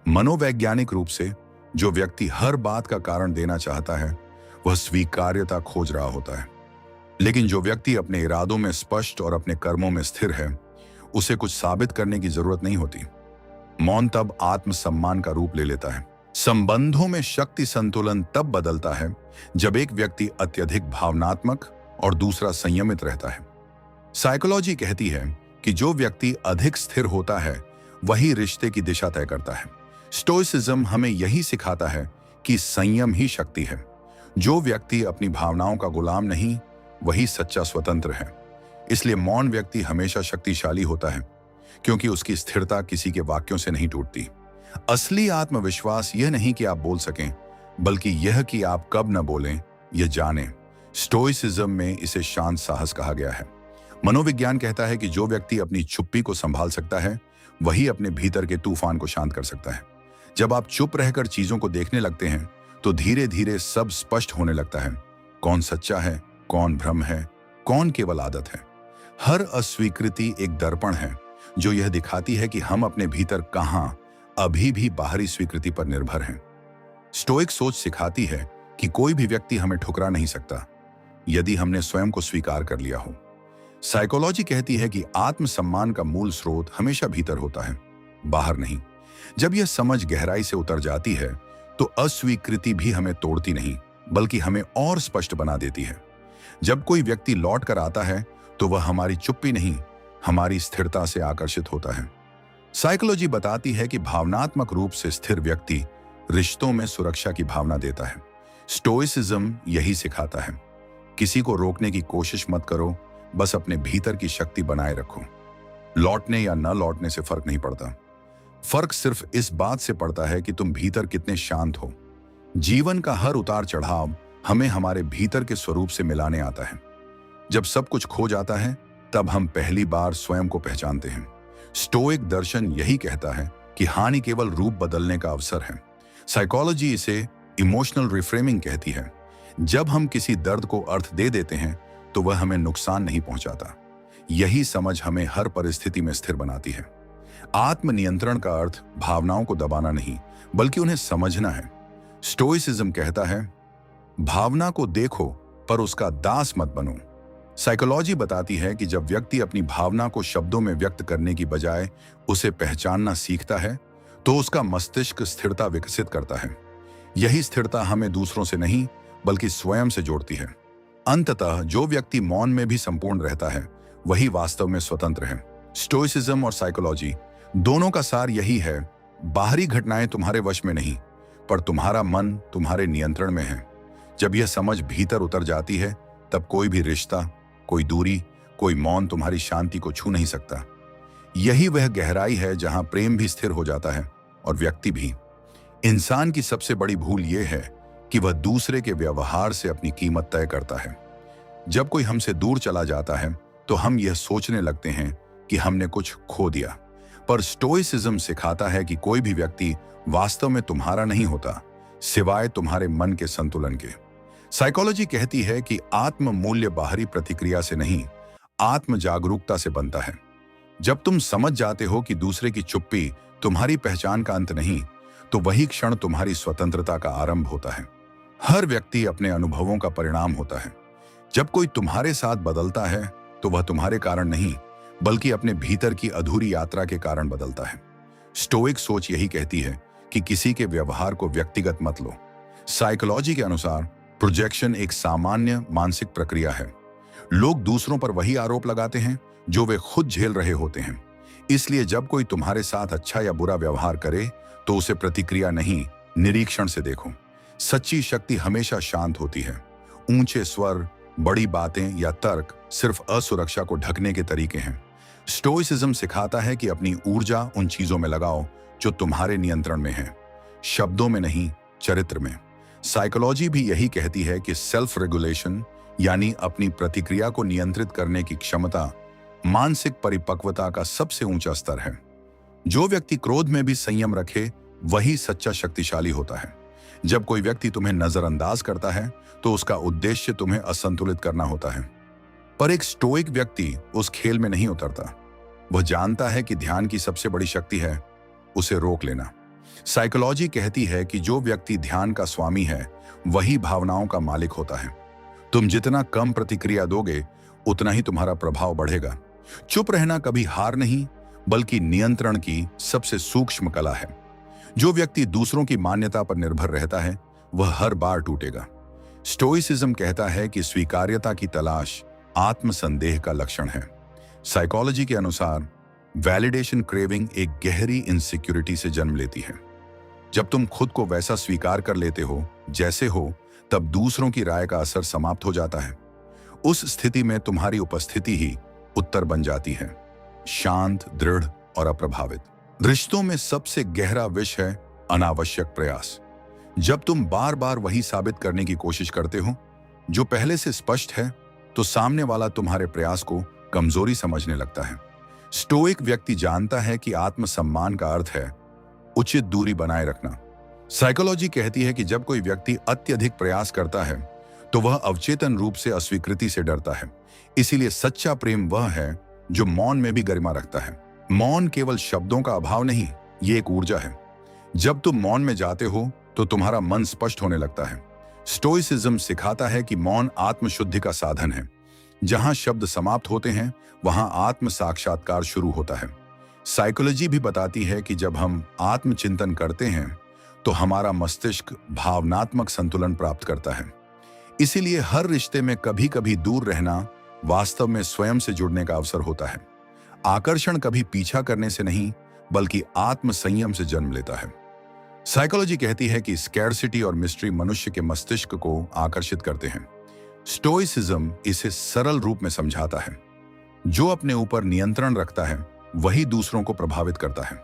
Speaker 1: मनोवैज्ञानिक रूप से जो व्यक्ति हर बात का कारण देना चाहता है, वह स्वीकार्यता खोज रहा होता है। लेकिन जो व्यक्ति अपने इरादों में स्पष्ट और अपने कर्मों में स्थिर है, उसे कुछ साबित करने की जरूरत नहीं होती। मौन तब आत्मसम्मान का रूप ले लेता है। संबंधों में शक्ति संतुलन तब बदलता है जब एक व्यक्ति अत्यधिक भावनात्मक और दूसरा संयमित रहता है। साइकोलॉजी कहती है कि जो व्यक्ति अधिक स्थिर होता है, वही रिश्ते की दिशा तय करता है। स्टोइसिज्म हमें यही सिखाता है कि संयम ही शक्ति है। जो व्यक्ति अपनी भावनाओं का गुलाम नहीं, वही सच्चा स्वतंत्र है। इसलिए मौन व्यक्ति हमेशा शक्तिशाली होता है, क्योंकि उसकी स्थिरता किसी के वाक्यों से नहीं टूटती। असली आत्मविश्वास यह नहीं कि आप बोल सकें, बल्कि यह कि आप कब न बोलें, यह जानें। स्टोइसिज्म में इसे शांत साहस कहा गया है। मनोविज्ञान कहता है कि जो व्यक्ति अपनी चुप्पी को संभाल सकता है, वही अपने भीतर के तूफान को शांत कर सकता है। जब आप चुप रहकर चीजों को देखने लगते हैं, तो धीरे धीरे सब स्पष्ट होने लगता है। कौन सच्चा है, कौन भ्रम है, कौन केवल आदत है। हर अस्वीकृति एक दर्पण है जो यह दिखाती है कि हम अपने भीतर कहां अभी भी बाहरी स्वीकृति पर निर्भर हैं। स्टोइक सोच सिखाती है कि कोई भी व्यक्ति हमें ठुकरा नहीं सकता यदि हमने स्वयं को स्वीकार कर लिया हो। साइकोलॉजी कहती है कि आत्मसम्मान का मूल स्रोत हमेशा भीतर होता है, बाहर नहीं। जब यह समझ गहराई से उतर जाती है तो अस्वीकृति भी हमें तोड़ती नहीं, बल्कि हमें और स्पष्ट बना देती है। जब कोई व्यक्ति लौट कर आता है तो वह हमारी चुप्पी नहीं, हमारी स्थिरता से आकर्षित होता है। साइकोलॉजी बताती है कि भावनात्मक रूप से स्थिर व्यक्ति रिश्तों में सुरक्षा की भावना देता है। स्टोइसिज्म यही सिखाता है, किसी को रोकने की कोशिश मत करो, बस अपने भीतर की शक्ति बनाए रखो। लौटने या न लौटने से फर्क नहीं पड़ता। फर्क सिर्फ इस बात से पड़ता है कि तुम भीतर कितने शांत हो। जीवन का हर उतार चढ़ाव हमें हमारे भीतर के स्वरूप से मिलाने आता है। जब सब कुछ खो जाता है तब हम पहली बार स्वयं को पहचानते हैं। स्टोइक दर्शन यही कहता है कि हानि केवल रूप बदलने का अवसर है। साइकोलॉजी इसे इमोशनल रिफ्रेमिंग कहती है। जब हम किसी दर्द को अर्थ दे देते हैं तो वह हमें नुकसान नहीं पहुंचाता। यही समझ हमें हर परिस्थिति में स्थिर बनाती है। आत्मनियंत्रण का अर्थ भावनाओं को दबाना नहीं, बल्कि उन्हें समझना है। स्टोइसिज्म कहता है, भावना को देखो पर उसका दास मत बनो। साइकोलॉजी बताती है कि जब व्यक्ति अपनी भावना को शब्दों में व्यक्त करने की बजाय उसे पहचानना सीखता है तो उसका मस्तिष्क स्थिरता विकसित करता है। यही स्थिरता हमें दूसरों से नहीं बल्कि स्वयं से जोड़ती है। अंततः जो व्यक्ति मौन में भी संपूर्ण रहता है वही वास्तव में स्वतंत्र है। स्टोइसिज्म और साइकोलॉजी दोनों का सार यही है, बाहरी घटनाएं तुम्हारे वश में नहीं, पर तुम्हारा मन तुम्हारे नियंत्रण में है। जब यह समझ भीतर उतर जाती है तब कोई भी रिश्ता, कोई दूरी, कोई मौन तुम्हारी शांति को छू नहीं सकता। यही वह गहराई है जहां प्रेम भी स्थिर हो जाता है और व्यक्ति भी। इंसान की सबसे बड़ी भूल यह है कि वह दूसरे के व्यवहार से अपनी कीमत तय करता है। जब कोई हमसे दूर चला जाता है तो हम यह सोचने लगते हैं कि हमने कुछ खो दिया, पर स्टोइसिज्म सिखाता है कि कोई भी व्यक्ति वास्तव में तुम्हारा नहीं होता, सिवाय तुम्हारे मन के संतुलन के। साइकोलॉजी कहती है कि आत्म मूल्य बाहरी प्रतिक्रिया से नहीं, आत्म जागरूकता से बनता है। जब तुम समझ जाते हो कि दूसरे की चुप्पी तुम्हारी पहचान का अंत नहीं, तो वही क्षण तुम्हारी स्वतंत्रता का आरंभ होता है। हर व्यक्ति अपने अनुभवों का परिणाम होता है। जब कोई तुम्हारे साथ बदलता है तो वह तुम्हारे कारण नहीं, बल्कि अपने भीतर की अधूरी यात्रा के कारण बदलता है। स्टोइक सोच यही कहती है कि किसी के व्यवहार को व्यक्तिगत मत लो। साइकोलॉजी के अनुसार प्रोजेक्शन एक सामान्य मानसिक प्रक्रिया है। लोग दूसरों पर वही आरोप लगाते हैं जो वे खुद झेल रहे होते हैं। इसलिए जब कोई तुम्हारे साथ अच्छा या बुरा व्यवहार करे तो उसे प्रतिक्रिया नहीं, निरीक्षण से देखो। सच्ची शक्ति हमेशा शांत होती है। ऊंचे स्वर, बड़ी बातें या तर्क सिर्फ असुरक्षा को ढकने के तरीके हैं। स्टोइसिज्म सिखाता है कि अपनी ऊर्जा उन चीजों में लगाओ जो तुम्हारे नियंत्रण में है, शब्दों में नहीं, चरित्र में। साइकोलॉजी भी यही कहती है कि सेल्फ रेगुलेशन यानी अपनी प्रतिक्रिया को नियंत्रित करने की क्षमता मानसिक परिपक्वता का सबसे ऊंचा स्तर है। जो व्यक्ति क्रोध में भी संयम रखे वही सच्चा शक्तिशाली होता है। जब कोई व्यक्ति तुम्हें नजरअंदाज करता है तो उसका उद्देश्य तुम्हें असंतुलित करना होता है। पर एक स्टोइक व्यक्ति उस खेल में नहीं उतरता। वह जानता है कि ध्यान की सबसे बड़ी शक्ति है उसे रोक लेना। साइकोलॉजी कहती है कि जो व्यक्ति ध्यान का स्वामी है वही भावनाओं का मालिक होता है। तुम जितना कम प्रतिक्रिया दोगे उतना ही तुम्हारा प्रभाव बढ़ेगा। चुप रहना कभी हार नहीं, बल्कि नियंत्रण की सबसे सूक्ष्म कला है। जो व्यक्ति दूसरों की मान्यता पर निर्भर रहता है वह हर बार टूटेगा। स्टोइसिज्म कहता है कि स्वीकार्यता की तलाश आत्मसंदेह का लक्षण है। साइकोलॉजी के अनुसार वैलिडेशन क्रेविंग एक गहरी इनसिक्योरिटी से जन्म लेती है। जब तुम खुद को वैसा स्वीकार कर लेते हो जैसे हो, तब दूसरों की राय का असर समाप्त हो जाता है। उस स्थिति में तुम्हारी उपस्थिति ही उत्तर बन जाती है, शांत, दृढ़ और अप्रभावित। रिश्तों में सबसे गहरा विष है अनावश्यक प्रयास। जब तुम बार बार वही साबित करने की कोशिश करते हो जो पहले से स्पष्ट है, तो सामने वाला तुम्हारे प्रयास को कमजोरी समझने लगता है। स्टोइक व्यक्ति जानता है कि आत्मसम्मान का अर्थ है उचित दूरी बनाए रखना। साइकोलॉजी कहती है कि जब कोई व्यक्ति अत्यधिक प्रयास करता है तो वह अवचेतन रूप से अस्वीकृति से डरता है। इसीलिए सच्चा प्रेम वह है जो मौन में भी गरिमा रखता है। मौन केवल शब्दों का अभाव नहीं, ये एक ऊर्जा है। जब तुम मौन में जाते हो तो तुम्हारा मन स्पष्ट होने लगता है। स्टोइसिज्म सिखाता है कि मौन आत्मशुद्धि का साधन है। जहां शब्द समाप्त होते हैं वहां आत्म साक्षात्कार शुरू होता है। साइकोलॉजी भी बताती है कि जब हम आत्मचिंतन करते हैं तो हमारा मस्तिष्क भावनात्मक संतुलन प्राप्त करता है। इसीलिए हर रिश्ते में कभी कभी दूर रहना वास्तव में स्वयं से जुड़ने का अवसर होता है। आकर्षण कभी पीछा करने से नहीं, बल्कि आत्म संयम से जन्म लेता है। साइकोलॉजी कहती है कि स्कैरसिटी और मिस्ट्री मनुष्य के मस्तिष्क को आकर्षित करते हैं। स्टोइसिज्म इसे सरल रूप में समझाता है। जो अपने ऊपर नियंत्रण रखता है वही दूसरों को प्रभावित करता है।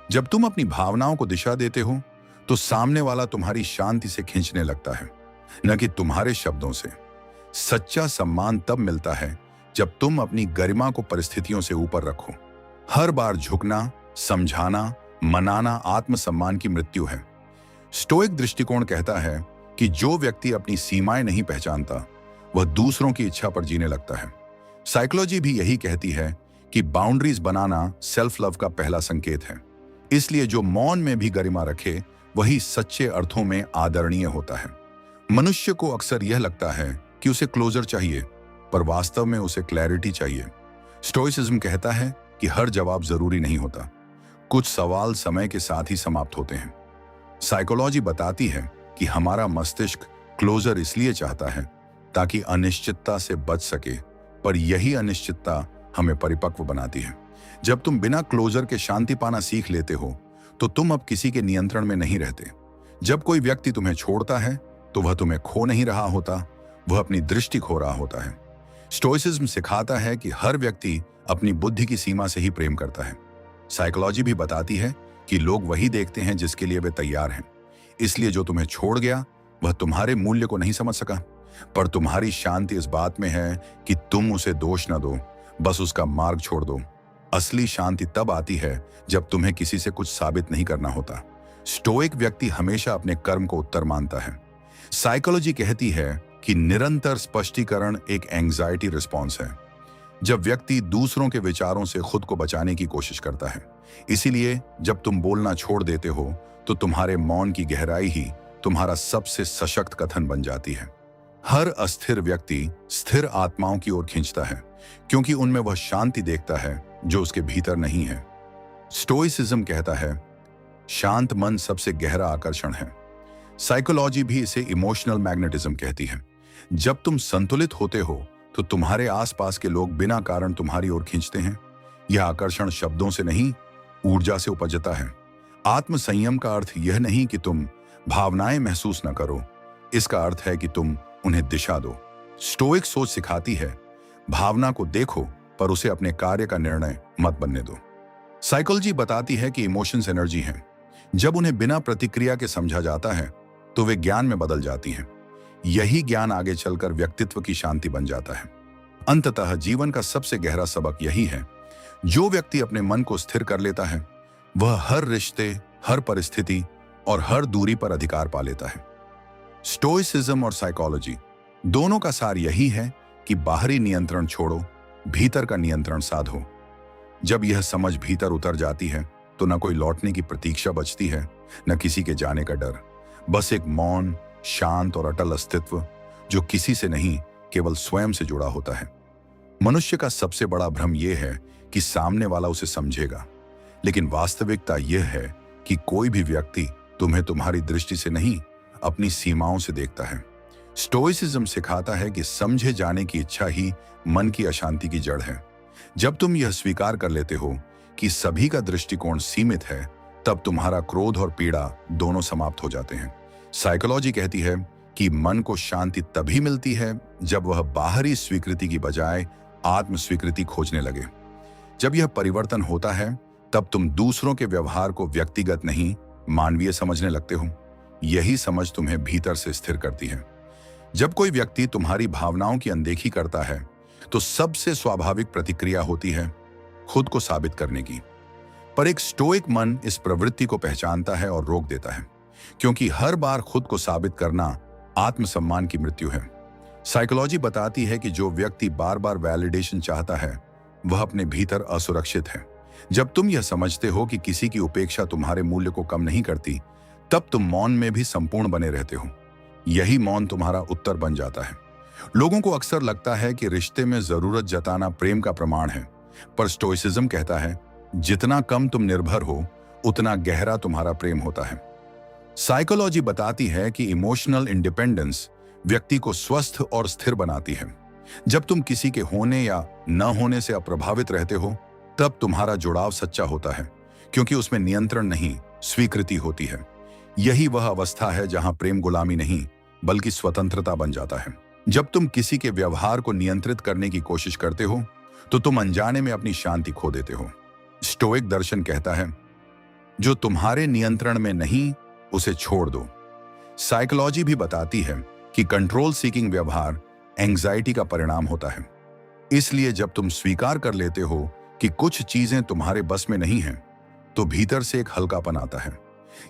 Speaker 1: जब तुम अपनी भावनाओं को दिशा देते हो तो सामने वाला तुम्हारी शांति से खींचने लगता है, न कि तुम्हारे शब्दों से। सच्चा सम्मान तब मिलता है जब तुम अपनी गरिमा को परिस्थितियों से ऊपर रखो। हर बार झुकना, समझाना, मनाना आत्मसम्मान की मृत्यु है। स्टोइक दृष्टिकोण कहता है कि जो व्यक्ति अपनी सीमाएं नहीं पहचानता वह दूसरों की इच्छा पर जीने लगता है। साइकोलॉजी भी यही कहती है कि बाउंड्रीज बनाना सेल्फ लव का पहला संकेत है। इसलिए जो मौन में भी गरिमा रखे वही सच्चे अर्थों में आदरणीय होता है। मनुष्य को अक्सर यह लगता है कि उसे क्लोजर चाहिए, पर वास्तव में उसे क्लैरिटी चाहिए। स्टोइसिज्म कहता है कि हर जवाब जरूरी नहीं होता, कुछ सवाल समय के साथ ही समाप्त होते हैं। साइकोलॉजी बताती है कि हमारा मस्तिष्क क्लोजर इसलिए चाहता है ताकि अनिश्चितता से बच सके, पर यही अनिश्चितता हमें परिपक्व बनाती है। जब तुम बिना क्लोजर के शांति पाना सीख लेते हो तो तुम अब किसी के नियंत्रण में नहीं रहते। जब कोई व्यक्ति तुम्हें छोड़ता है तो वह तुम्हें खो नहीं रहा होता, वह अपनी दृष्टि खो रहा होता है। स्टोइसिज्म सिखाता है कि हर व्यक्ति अपनी बुद्धि की सीमा से ही प्रेम करता है। साइकोलॉजी भी बताती है कि लोग वही देखते हैं जिसके लिए वे तैयार हैं। इसलिए जो तुम्हें छोड़ गया वह तुम्हारे मूल्य को नहीं समझ सका, पर तुम्हारी शांति इस बात में है कि तुम उसे दोष न दो, बस उसका मार्ग छोड़ दो। असली शांति तब आती है जब तुम्हें किसी से कुछ साबित नहीं करना होता। स्टोइक व्यक्ति हमेशा अपने कर्म को उत्तर मानता है। साइकोलॉजी कहती है कि निरंतर स्पष्टीकरण एक एंग्जाइटी रिस्पॉन्स है, जब व्यक्ति दूसरों के विचारों से खुद को बचाने की कोशिश करता है। इसीलिए जब तुम बोलना छोड़ देते हो तो तुम्हारे मौन की गहराई ही तुम्हारा सबसे सशक्त कथन बन जाती है। हर अस्थिर व्यक्ति स्थिर आत्माओं की ओर खींचता है, क्योंकि उनमें वह शांति देखता है जो उसके भीतर नहीं है। स्टोइसिज्म कहता है शांत मन सबसे गहरा आकर्षण है। साइकोलॉजी भी इसे इमोशनल मैग्नेटिज्म कहती है। जब तुम संतुलित होते हो तो तुम्हारे आसपास के लोग बिना कारण तुम्हारी ओर खींचते हैं। यह आकर्षण शब्दों से नहीं, ऊर्जा से उपजता है। आत्मसंयम का अर्थ यह नहीं कि तुम भावनाएं महसूस न करो, इसका अर्थ है कि तुम उन्हें दिशा दो। स्टोइक सोच सिखाती है भावना को देखो पर उसे अपने कार्य का निर्णय मत बनने दो। साइकोलॉजी बताती है कि इमोशंस एनर्जी हैं। जब उन्हें बिना प्रतिक्रिया के समझा जाता है तो वे ज्ञान में बदल जाती हैं। यही ज्ञान आगे चलकर व्यक्तित्व की शांति बन जाता है। अंततः जीवन का सबसे गहरा सबक यही है, जो व्यक्ति अपने मन को स्थिर कर लेता है वह हर रिश्ते, हर परिस्थिति और हर दूरी पर अधिकार पा लेता है। स्टोइसिज्म और साइकोलॉजी दोनों का सार यही है कि बाहरी नियंत्रण छोड़ो, भीतर का नियंत्रण साधो। जब यह समझ भीतर उतर जाती है तो न कोई लौटने की प्रतीक्षा बचती है, न किसी के जाने का डर। बस एक मौन, शांत और अटल अस्तित्व जो किसी से नहीं, केवल स्वयं से जुड़ा होता है। मनुष्य का सबसे बड़ा भ्रम यह है कि सामने वाला उसे समझेगा, लेकिन वास्तविकता यह है कि कोई भी व्यक्ति तुम्हें तुम्हारी दृष्टि से नहीं, अपनी सीमाओं से देखता है। स्टोइसिज्म सिखाता है कि समझे जाने की इच्छा ही मन की अशांति की जड़ है। जब तुम यह स्वीकार कर लेते हो कि सभी का दृष्टिकोण सीमित है, तब तुम्हारा क्रोध और पीड़ा दोनों समाप्त हो जाते हैं। साइकोलॉजी कहती है कि मन को शांति तभी मिलती है जब वह बाहरी स्वीकृति की बजाय आत्म स्वीकृति खोजने लगे। जब यह परिवर्तन होता है तब तुम दूसरों के व्यवहार को व्यक्तिगत नहीं, मानवीय समझने लगते हो। यही समझ तुम्हें भीतर से स्थिर करती है। जब कोई व्यक्ति तुम्हारी भावनाओं की अनदेखी करता है तो सबसे स्वाभाविक प्रतिक्रिया होती है खुद को साबित करने की। पर एक स्टोइक मन इस प्रवृत्ति को पहचानता है और रोक देता है, क्योंकि हर बार खुद को साबित करना आत्मसम्मान की मृत्यु है। साइकोलॉजी बताती है कि जो व्यक्ति बार बार वैलिडेशन चाहता है वह अपने भीतर असुरक्षित है। जब तुम यह समझते हो कि किसी की उपेक्षा तुम्हारे मूल्य को कम नहीं करती, तब तुम मौन में भी संपूर्ण बने रहते हो। यही मौन तुम्हारा उत्तर बन जाता है। लोगों को अक्सर लगता है कि रिश्ते में जरूरत जताना प्रेम का प्रमाण है, पर स्टोइसिज्म कहता है जितना कम तुम निर्भर हो उतना गहरा तुम्हारा प्रेम होता है। साइकोलॉजी बताती है कि इमोशनल इंडिपेंडेंस व्यक्ति को स्वस्थ और स्थिर बनाती है। जब तुम किसी के होने या न होने से अप्रभावित रहते हो तब तुम्हारा जुड़ाव सच्चा होता है, क्योंकि उसमें नियंत्रण नहीं, स्वीकृति होती है। यही वह अवस्था है जहां प्रेम गुलामी नहीं बल्कि स्वतंत्रता बन जाता है। जब तुम किसी के व्यवहार को नियंत्रित करने की कोशिश करते हो तो तुम अनजाने में अपनी शांति खो देते हो। स्टोइक दर्शन कहता है, जो तुम्हारे नियंत्रण में नहीं, उसे छोड़ दो। साइकोलॉजी भी बताती है कि कंट्रोल सीकिंग व्यवहार एंग्जाइटी का परिणाम होता है। इसलिए जब तुम स्वीकार कर लेते हो कि कुछ चीजें तुम्हारे बस में नहीं हैं, तो भीतर से एक हल्कापन आता है।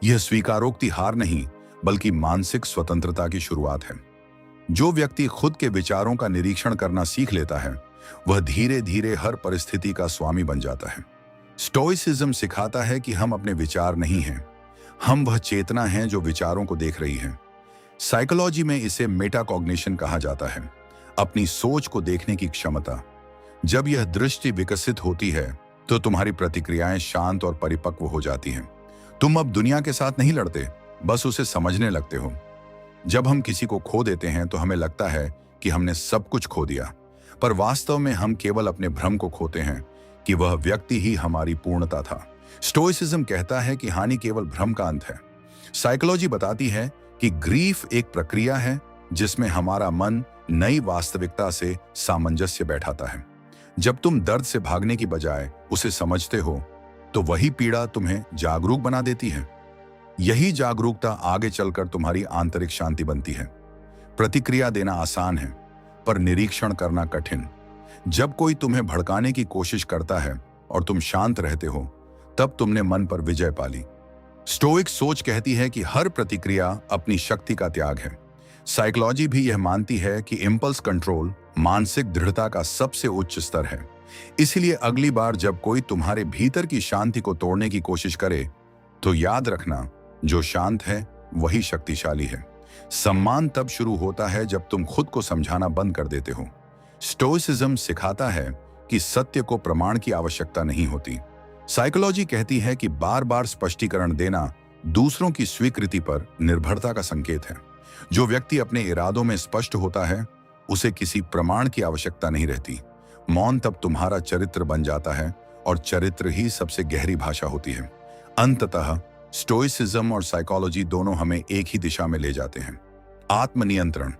Speaker 1: यह स्वीकारोक्ति हार नहीं, बल्कि मानसिक स्वतंत्रता की शुरुआत है। जो व्यक्ति खुद के विचारों का निरीक्षण करना सीख लेता है, वह धीरे धीरे हर परिस्थिति का स्वामी बन जाता है। स्टोइसिज्म सिखाता है कि हम अपने विचार नहीं हैं, हम वह चेतना हैं जो विचारों को देख रही है। साइकोलॉजी में इसे मेटाकॉग्निशन कहा जाता है, अपनी सोच को देखने की क्षमता। जब यह दृष्टि विकसित होती है, तो तुम्हारी प्रतिक्रियाएं शांत और परिपक्व हो जाती हैं। तुम अब दुनिया के साथ नहीं लड़ते, बस उसे समझने लगते हो। जब हम किसी को खो देते हैं तो हमें लगता है कि हमने सब कुछ खो दिया, पर वास्तव में हम केवल अपने भ्रम को खोते हैं कि वह व्यक्ति ही हमारी पूर्णता था। स्टोइसिज्म कहता है कि हानि केवल भ्रम का अंत है। साइकोलॉजी बताती है कि ग्रीफ एक प्रक्रिया है जिसमें हमारा मन नई वास्तविकता से सामंजस्य बैठाता है। जब तुम दर्द से भागने की बजाय उसे समझते हो, तो वही पीड़ा तुम्हें जागरूक बना देती है। यही जागरूकता आगे चलकर तुम्हारी आंतरिक शांति बनती है। प्रतिक्रिया देना आसान है, पर निरीक्षण करना कठिन। जब कोई तुम्हें भड़काने की कोशिश करता है और तुम शांत रहते हो, तब तुमने मन पर विजय पा ली। स्टोइक सोच कहती है कि हर प्रतिक्रिया अपनी शक्ति का त्याग है। साइकोलॉजी भी यह मानती है कि इंपल्स कंट्रोल मानसिक दृढ़ता का सबसे उच्च स्तर है। इसलिए अगली बार जब कोई तुम्हारे भीतर की शांति को तोड़ने की कोशिश करे, तो याद रखना, जो शांत है वही शक्तिशाली है। सम्मान तब शुरू होता है जब तुम खुद को समझाना बंद कर देते हो। स्टोइसिज्म सिखाता है कि सत्य को प्रमाण की आवश्यकता नहीं होती। साइकोलॉजी कहती है कि बार बार स्पष्टीकरण देना दूसरों की स्वीकृति पर निर्भरता का संकेत है। जो व्यक्ति अपने इरादों में स्पष्ट होता है, उसे किसी प्रमाण की आवश्यकता नहीं रहती। मौन तब तुम्हारा चरित्र बन जाता है, और चरित्र ही सबसे गहरी भाषा होती है। अंततः स्टोइसिज्म और साइकोलॉजी दोनों हमें एक ही दिशा में ले जाते हैं, आत्मनियंत्रण।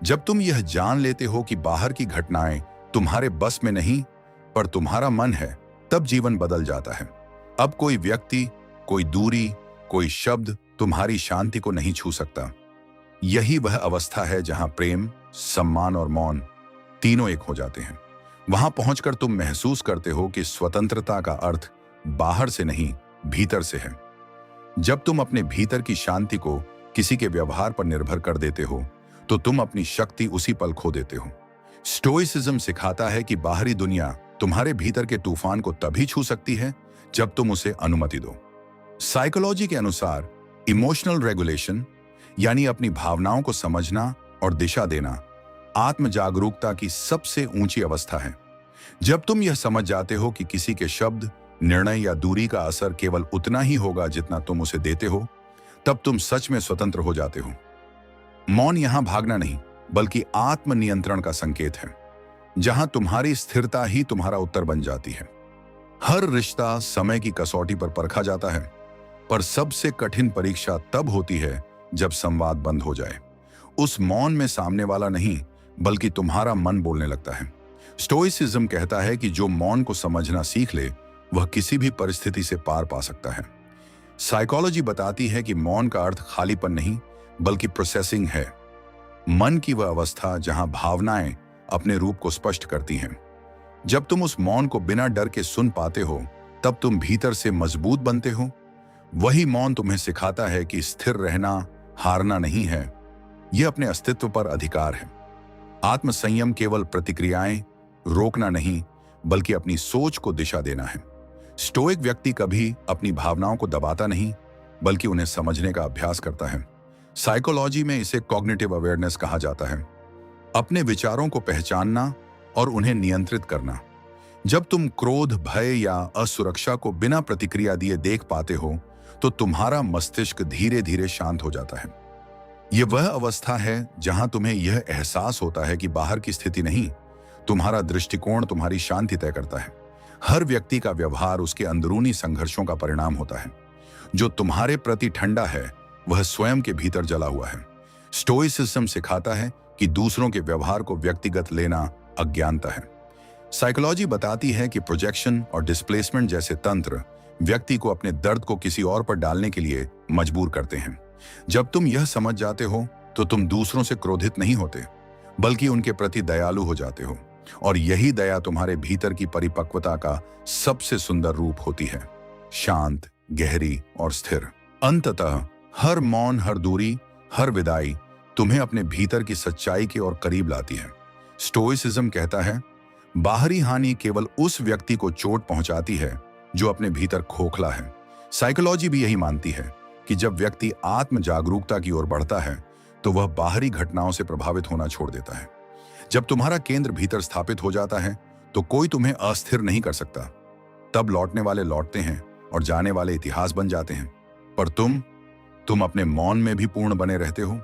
Speaker 1: जब तुम यह जान लेते हो कि बाहर की घटनाएं तुम्हारे बस में नहीं, पर तुम्हारा मन है, तब जीवन बदल जाता है। अब कोई व्यक्ति, कोई दूरी, कोई शब्द तुम्हारी शांति को नहीं छू सकता। यही वह अवस्था है जहां प्रेम, सम्मान और मौन तीनों एक हो जाते हैं। वहां पहुंचकर तुम महसूस करते हो कि स्वतंत्रता का अर्थ बाहर से नहीं, भीतर से है। जब तुम अपने भीतर की शांति को किसी के व्यवहार पर निर्भर कर देते हो, तो तुम अपनी शक्ति उसी पल खो देते हो। स्टोइसिज्म सिखाता है कि बाहरी दुनिया तुम्हारे भीतर के तूफान को तभी छू सकती है जब तुम उसे अनुमति दो। साइकोलॉजी के अनुसार इमोशनल रेगुलेशन, यानी अपनी भावनाओं को समझना और दिशा देना, आत्म जागरूकता की सबसे ऊंची अवस्था है। जब तुम यह समझ जाते हो कि किसी के शब्द, निर्णय या दूरी का असर केवल उतना ही होगा जितना तुम उसे देते हो, तब तुम सच में स्वतंत्र हो जाते हो। मौन यहां भागना नहीं, बल्कि आत्मनियंत्रण का संकेत है, जहां तुम्हारी स्थिरता ही तुम्हारा उत्तर बन जाती है। हर रिश्ता समय की कसौटी पर परखा जाता है, पर सबसे कठिन परीक्षा तब होती है जब संवाद बंद हो जाए। उस मौन में सामने वाला नहीं, बल्कि तुम्हारा मन बोलने लगता है। स्टोइसिज्म कहता है कि जो मौन को समझना सीख ले, वह किसी भी परिस्थिति से पार पा सकता है। साइकोलॉजी बताती है कि मौन का अर्थ खालीपन नहीं, बल्कि प्रोसेसिंग है। मन की वह अवस्था जहां भावनाएं अपने रूप को स्पष्ट करती हैं। जब तुम उस मौन को बिना डर के सुन पाते हो, तब तुम भीतर से मजबूत बनते हो। वही मौन तुम्हें सिखाता है कि स्थिर रहना हारना नहीं है, यह अपने अस्तित्व पर अधिकार है। आत्मसंयम केवल प्रतिक्रियाएं रोकना नहीं, बल्कि अपनी सोच को दिशा देना है। स्टोइक व्यक्ति कभी अपनी भावनाओं को दबाता नहीं, बल्कि उन्हें समझने का अभ्यास करता है। साइकोलॉजी में इसे कॉग्निटिव अवेयरनेस कहा जाता है, अपने विचारों को पहचानना और उन्हें नियंत्रित करना। जब तुम क्रोध, भय या असुरक्षा को बिना प्रतिक्रिया दिए देख पाते हो, तो तुम्हारा मस्तिष्क धीरे धीरे शांत हो जाता है। यह वह अवस्था है जहां तुम्हें यह एहसास होता है कि बाहर की स्थिति नहीं, तुम्हारा दृष्टिकोण तुम्हारी शांति तय करता है। हर व्यक्ति का व्यवहार उसके अंदरूनी संघर्षों का परिणाम होता है। जो तुम्हारे प्रति ठंडा है, वह स्वयं के भीतर जला हुआ है। स्टोइसिज्म सिखाता है कि दूसरों के व्यवहार को व्यक्तिगत लेना अज्ञानता है। साइकोलॉजी बताती है कि प्रोजेक्शन और डिस्प्लेसमेंट जैसे तंत्र व्यक्ति को अपने दर्द को किसी और पर डालने के लिए मजबूर करते हैं। जब तुम यह समझ जाते हो तो तुम दूसरों से क्रोधित नहीं होते, बल्कि उनके प्रति दयालु हो जाते हो। और यही दया तुम्हारे भीतर की परिपक्वता का सबसे सुंदर रूप होती है, शांत, गहरी और स्थिर। अंततः हर मौन, हर दूरी, हर विदाई तुम्हें अपने भीतर की सच्चाई के और करीब लाती है। स्टोइसिज्म कहता है, बाहरी हानि केवल उस व्यक्ति को चोट पहुंचाती है जो अपने भीतर खोखला है। साइकोलॉजी भी यही मानती है कि जब व्यक्ति आत्म जागरूकता की ओर बढ़ता है तो वह बाहरी घटनाओं से प्रभावित होना छोड़ देता है। जब तुम्हारा केंद्र भीतर स्थापित हो जाता है तो कोई तुम्हें अस्थिर नहीं कर सकता। तब लौटने वाले लौटते हैं और जाने वाले इतिहास बन जाते हैं, पर तुम अपने मौन में भी पूर्ण बने रहते हो।